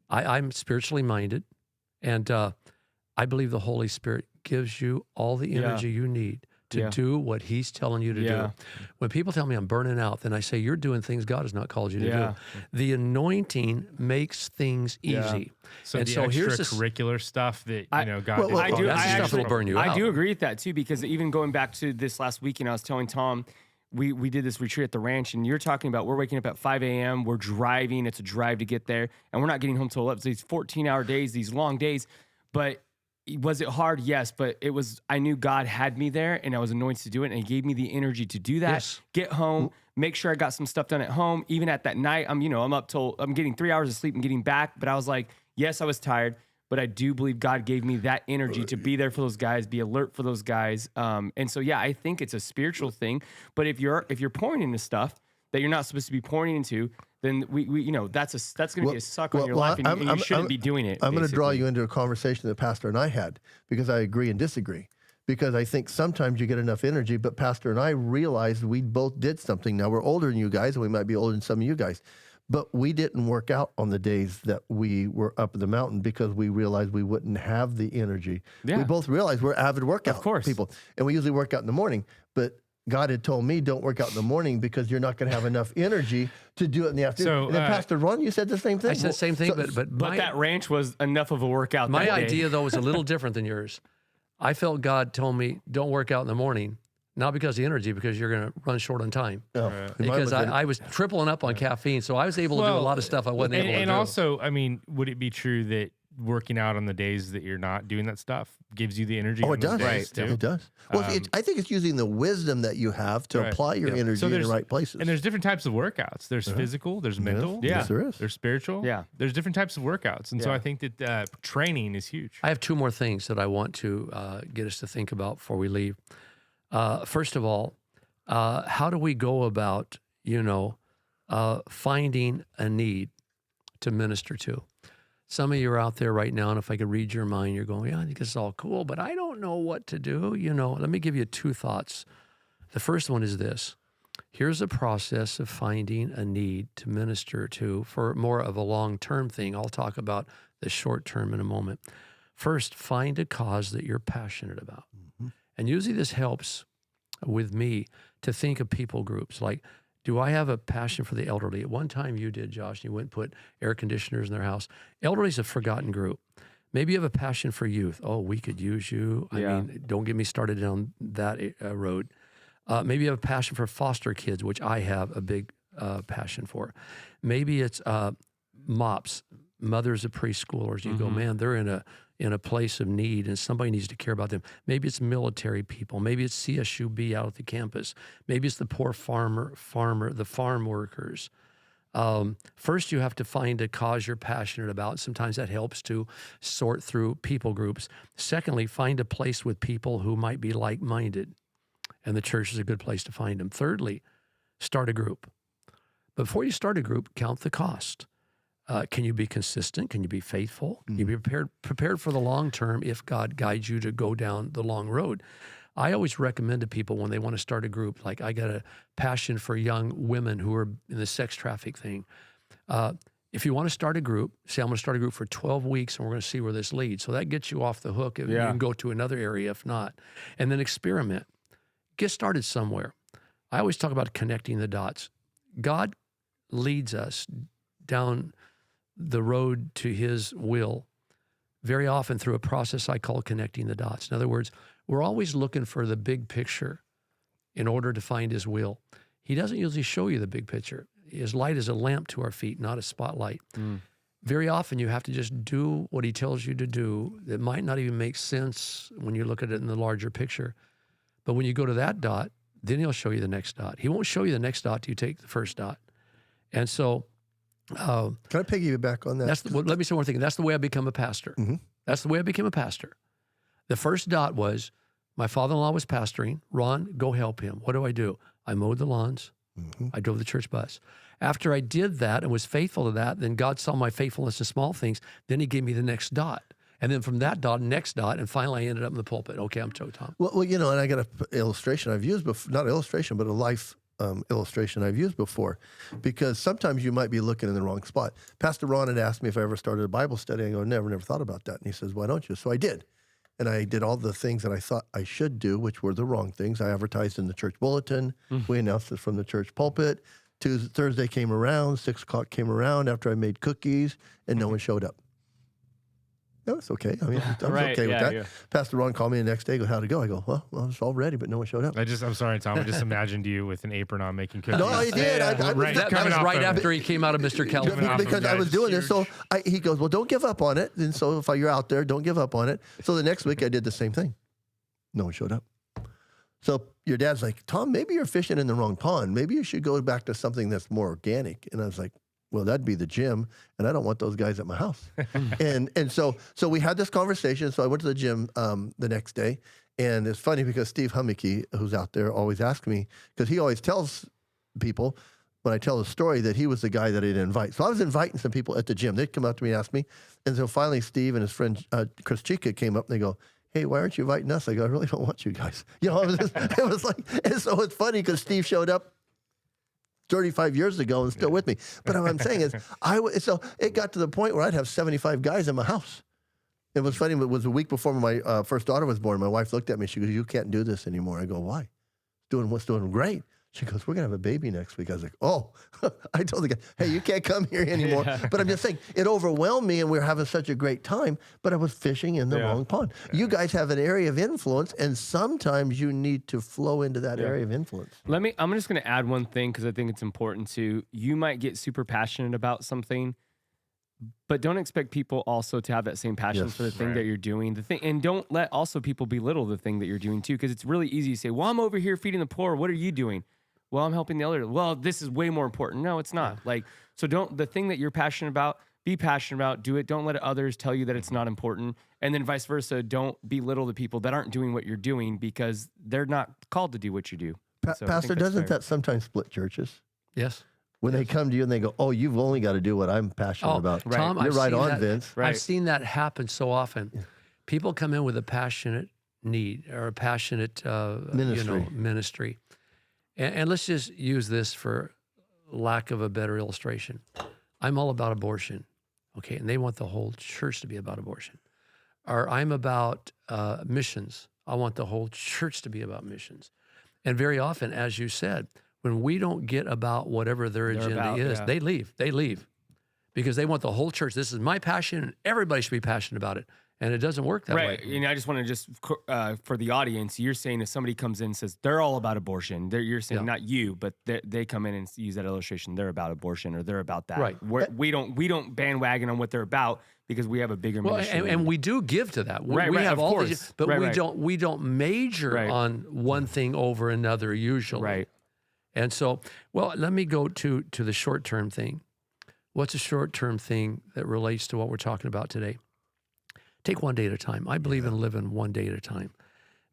I'm spiritually minded, and I believe the Holy Spirit gives you all the energy you need to do what He's telling you to do. When people tell me I'm burning out, then I say, you're doing things God has not called you to do. The anointing makes things easy. So and the so here's this extracurricular stuff that God well, did. I do- that's the stuff that'll burn you out. I do agree with that too, because even going back to this last weekend, I was telling Tom, we did this retreat at the ranch, and you're talking about we're waking up at 5 a.m., we're driving, it's a drive to get there, and we're not getting home till 11. So these 14-hour days, these long days. But was it hard? Yes, but I knew God had me there, and I was anointed to do it, and He gave me the energy to do that. Yes. Get home, make sure I got some stuff done at home. Even at that night, I'm up till I'm getting 3 hours of sleep and getting back. But I was like, yes, I was tired, but I do believe God gave me that energy to be there for those guys, be alert for those guys. And so, I think it's a spiritual thing. But if you're pouring into stuff that you're not supposed to be pouring into, then that's going to be a suck on your life, and you shouldn't be doing it. I'm going to draw you into a conversation that Pastor and I had, because I agree and disagree. Because I think sometimes you get enough energy, but Pastor and I realized we both did something. Now, we're older than you guys, and we might be older than some of you guys. But we didn't work out on the days that we were up in the mountain because we realized we wouldn't have the energy. Yeah. We both realized we're avid workout course. people, and we usually work out in the morning. But God had told me, don't work out in the morning because you're not going to have enough energy to do it in the afternoon. So, and then Pastor Ron, you said the same thing. I said the same thing, but But that ranch was enough of a workout. my that day. idea, though, was a little different than yours. I felt God told me, don't work out in the morning, not because of the energy, because you're going to run short on time. Because I was tripling up on caffeine, so I was able to do a lot of stuff I wasn't able to do. And also, I mean, would it be true that working out on the days that you're not doing that stuff gives you the energy? Oh, on it those does. days, too? It does. Well, I think it's using the wisdom that you have to apply your energy in the right places. And there's different types of workouts. There's physical, there's mental. Yes, there is. There's spiritual. Yeah. There's different types of workouts. And so I think that training is huge. I have two more things that I want to get us to think about before we leave. First of all, how do we go about, finding a need to minister to? Some of you are out there right now, and if I could read your mind, you're going, I think this is all cool, but I don't know what to do. Let me give you two thoughts. The first one is this. Here's a process of finding a need to minister to for more of a long-term thing. I'll talk about the short term in a moment. First, find a cause that you're passionate about. Mm-hmm. And usually this helps with me to think of people groups. Like, do I have a passion for the elderly? At one time you did, Josh, and you went and put air conditioners in their house. Elderly is a forgotten group. Maybe you have a passion for youth. Oh, we could use you. I mean, don't get me started down that road. Maybe you have a passion for foster kids, which I have a big passion for. Maybe it's MOPS, mothers of preschoolers. You go, man, they're in a place of need and somebody needs to care about them. Maybe it's military people. Maybe it's CSUB out at the campus. Maybe it's the poor farmer, the farm workers. First, you have to find a cause you're passionate about. Sometimes that helps to sort through people groups. Secondly, find a place with people who might be like-minded, and the church is a good place to find them. Thirdly, start a group. Before you start a group, count the cost. Can you be consistent? Can you be faithful? Can you be prepared for the long term if God guides you to go down the long road? I always recommend to people when they want to start a group, like I got a passion for young women who are in the sex traffic thing. If you want to start a group, say I'm going to start a group for 12 weeks and we're going to see where this leads. So that gets you off the hook. You can go to another area if not. And then experiment. Get started somewhere. I always talk about connecting the dots. God leads us down the road to His will very often through a process I call connecting the dots. In other words, we're always looking for the big picture in order to find His will. He doesn't usually show you the big picture. His light is a lamp to our feet, not a spotlight. Very often you have to just do what He tells you to do that might not even make sense when you look at it in the larger picture. But when you go to that dot, then He'll show you the next dot. He won't show you the next dot till you take the first dot. And so can I piggyback on that? Let me say one thing. That's the way I become a pastor. Mm-hmm. That's the way I became a pastor. The first dot was my father-in-law was pastoring. Ron, go help him. What do? I mowed the lawns. I drove the church bus. After I did that and was faithful to that, then God saw my faithfulness in small things. Then he gave me the next dot. And then from that dot, next dot, and finally I ended up in the pulpit. Okay, I'm Tom. Well, and I got an illustration I've used before, not illustration, but a life illustration I've used before, because sometimes you might be looking in the wrong spot. Pastor Ron had asked me if I ever started a Bible study. I go, never thought about that. And he says, why don't you? So I did. And I did all the things that I thought I should do, which were the wrong things. I advertised in the church bulletin. We announced it from the church pulpit. Thursday came around, 6 o'clock came around after I made cookies, and no one showed up. That was okay. I mean, I was okay with that. Yeah. Pastor Ron called me the next day. He goes, how'd it go? I go, well, I was all ready, but no one showed up. I'm sorry, Tom. I just imagined you with an apron on making cookies. No, he did. That was right after he came out of Mr. California. Because I was doing this. So he goes, well, don't give up on it. And so if you're out there, don't give up on it. So the next week I did the same thing. No one showed up. So your dad's like, Tom, maybe you're fishing in the wrong pond. Maybe you should go back to something that's more organic. And I was like, well, that'd be the gym, and I don't want those guys at my house. and so we had this conversation. So I went to the gym the next day, and it's funny because Steve Hummeke, who's out there, always asks me, because he always tells people when I tell the story that he was the guy that I didn't invite. So I was inviting some people at the gym. They'd come up to me and ask me, and so finally Steve and his friend Chris Chica came up, and they go, hey, why aren't you inviting us? I go, I really don't want you guys. It was like, and so it's funny because Steve showed up 35 years ago and still with me. But what I'm saying is, so it got to the point where I'd have 75 guys in my house. It was funny. It was a week before my first daughter was born. My wife looked at me. She goes, you can't do this anymore. I go, why? It's doing great. She goes, we're going to have a baby next week. I was like, oh, I told the guy, hey, you can't come here anymore. But I'm just saying, it overwhelmed me and we were having such a great time, but I was fishing in the wrong pond. You guys have an area of influence, and sometimes you need to flow into that area of influence. I'm just going to add one thing because I think it's important too. You might get super passionate about something, but don't expect people also to have that same passion for the thing that you're doing. And don't let also people belittle the thing that you're doing too, because it's really easy to say, well, I'm over here feeding the poor. What are you doing? Well, I'm helping the other. Well, this is way more important. No, it's not. So the thing that you're passionate about, be passionate about, do it. Don't let others tell you that it's not important. And then vice versa, don't belittle the people that aren't doing what you're doing because they're not called to do what you do. Pastor, doesn't that sometimes split churches? Yes. When they come to you and they go, oh, you've only got to do what I'm passionate about. Right. Tom, you're right on, Vince. Right. I've seen that happen so often. Yeah. People come in with a passionate need or a passionate ministry. And let's just use this for lack of a better illustration. I'm all about abortion, okay? And they want the whole church to be about abortion. Or I'm about missions. I want the whole church to be about missions. And very often, as you said, when we don't get about whatever their agenda is, they leave. They leave because they want the whole church. This is my passion, and everybody should be passionate about it. And it doesn't work that way. Right. And I just want to for the audience, you're saying if somebody comes in and says they're all about abortion, you're saying not you, but they come in and use that illustration. They're about abortion or they're about that. Right. We don't bandwagon on what they're about because we have a bigger mission. And we do give to that. We have all these, but we don't major on one thing over another usually. Right. And so, well, let me go to the short-term thing. What's a short-term thing that relates to what we're talking about today? Take one day at a time. I believe in living one day at a time.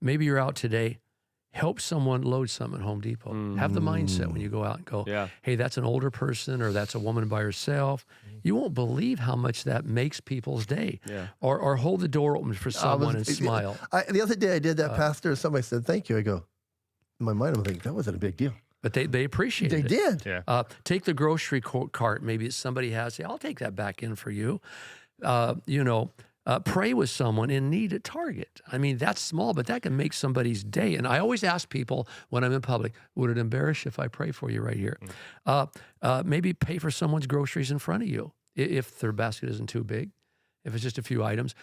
Maybe you're out today, help someone load something at Home Depot. Have the mindset when you go out and go, hey, that's an older person or that's a woman by herself. You won't believe how much that makes people's day. Yeah. Or hold the door open for someone and smile. The other day I did that, Pastor. Somebody said, thank you. I go, in my mind, I'm thinking, that wasn't a big deal. But they appreciate it. They did. Yeah. Take the grocery cart. Maybe somebody has, say, I'll take that back in for you. Pray with someone in need at Target. I mean, that's small, but that can make somebody's day. And I always ask people when I'm in public, would it embarrass you if I pray for you right here? Maybe pay for someone's groceries in front of you if their basket isn't too big, if it's just a few items.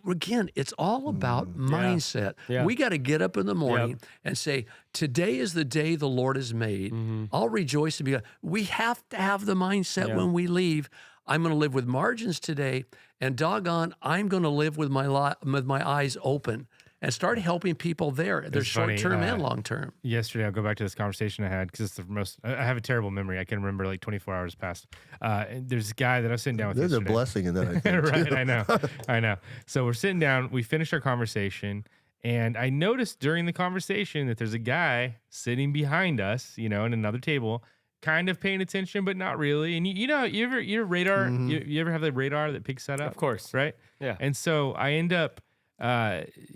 Again, it's all about mindset. Yeah. We got to get up in the morning and say, today is the day the Lord has made. I'll rejoice and be glad. We have to have the mindset when we leave. I'm going to live with margins today, and doggone, I'm going to live with my eyes open and start helping people there. There's short-term and long-term. Yesterday, I'll go back to this conversation I had because it's the most. I have a terrible memory. I can remember like 24 hours past. There's a guy that I was sitting down with. There's yesterday. a blessing in that. I think, right? I know. So we're sitting down. We finished our conversation, And I noticed during the conversation that there's a guy sitting behind us, in another table, kind of paying attention, but not really. And you ever radar, you ever have the radar that picks that up? Of course. Right? Yeah. And so I end up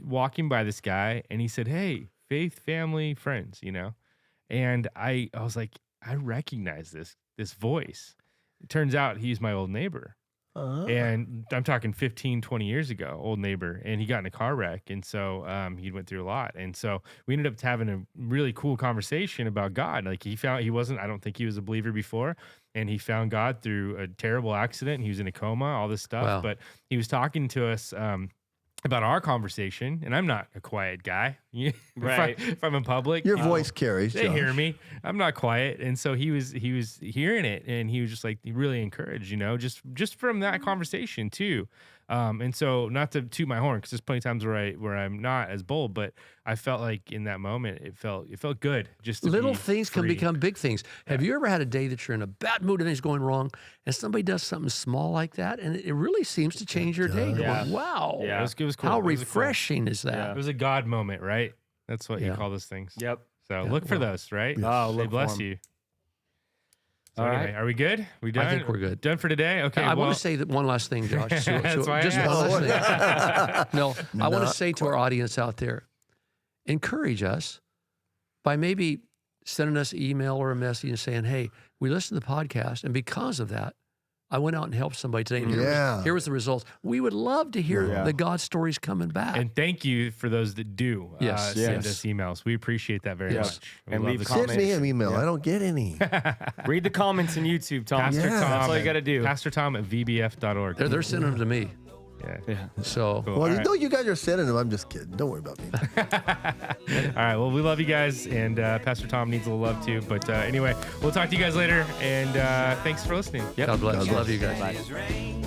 walking by this guy, and he said, "Hey, faith, family, friends," And I was like, I recognize this voice. It turns out he's my old neighbor. And I'm talking 15, 20 years ago, old neighbor, and he got in a car wreck. And so he went through a lot. And so we ended up having a really cool conversation about God. Like I don't think he was a believer before. And he found God through a terrible accident. He was in a coma, all this stuff. Wow. But he was talking to us about our conversation, and I'm not a quiet guy. Right. If I'm in public, Your voice carries. they Josh. hear me. I'm not quiet, and so he was hearing it, and he was just like really encouraged, just from that conversation too. And so not to toot my horn, because there's plenty of times where I'm not as bold, but I felt like in that moment it felt good. Just to Little be things can free. become big things. Have you ever had a day that you're in a bad mood and things going wrong, and somebody does something small like that, and it really seems to change your day? Yeah. Going, wow, Yeah, it was cool. how It was refreshing is that? It was a God moment, right? That's what you Yeah. call those things. Yep. So look for those, right? Oh, They look bless for 'em. you. So All anyway, right. are we good? We done? I think we're good. Done for today? Okay. I well, want to say that one last thing, Josh. That's why I just asked. one last thing. No, I want to Not say to our audience out there, encourage us by maybe sending us an email or a message and saying, "Hey, we listened to the podcast, and because of that, I went out and helped somebody today. And here was the results." We would love to hear the God stories coming back. And thank you for those that do Yes. send Yes. us emails. We appreciate that very Yes. much. And We love leave the comments. Send me an email. I don't get any. Read the comments on YouTube, Tom. Pastor Yeah. Tom. That's all you got to do. Pastor Tom at vbf.org. they're sending them to me. Yeah. Yeah. So Cool. Well, All you right. know you guys are sending them. I'm just kidding. Don't worry about me. All right. Well, we love you guys, and Pastor Tom needs a little love too. But anyway, we'll talk to you guys later, and thanks for listening. God bless. Love you guys. His reign.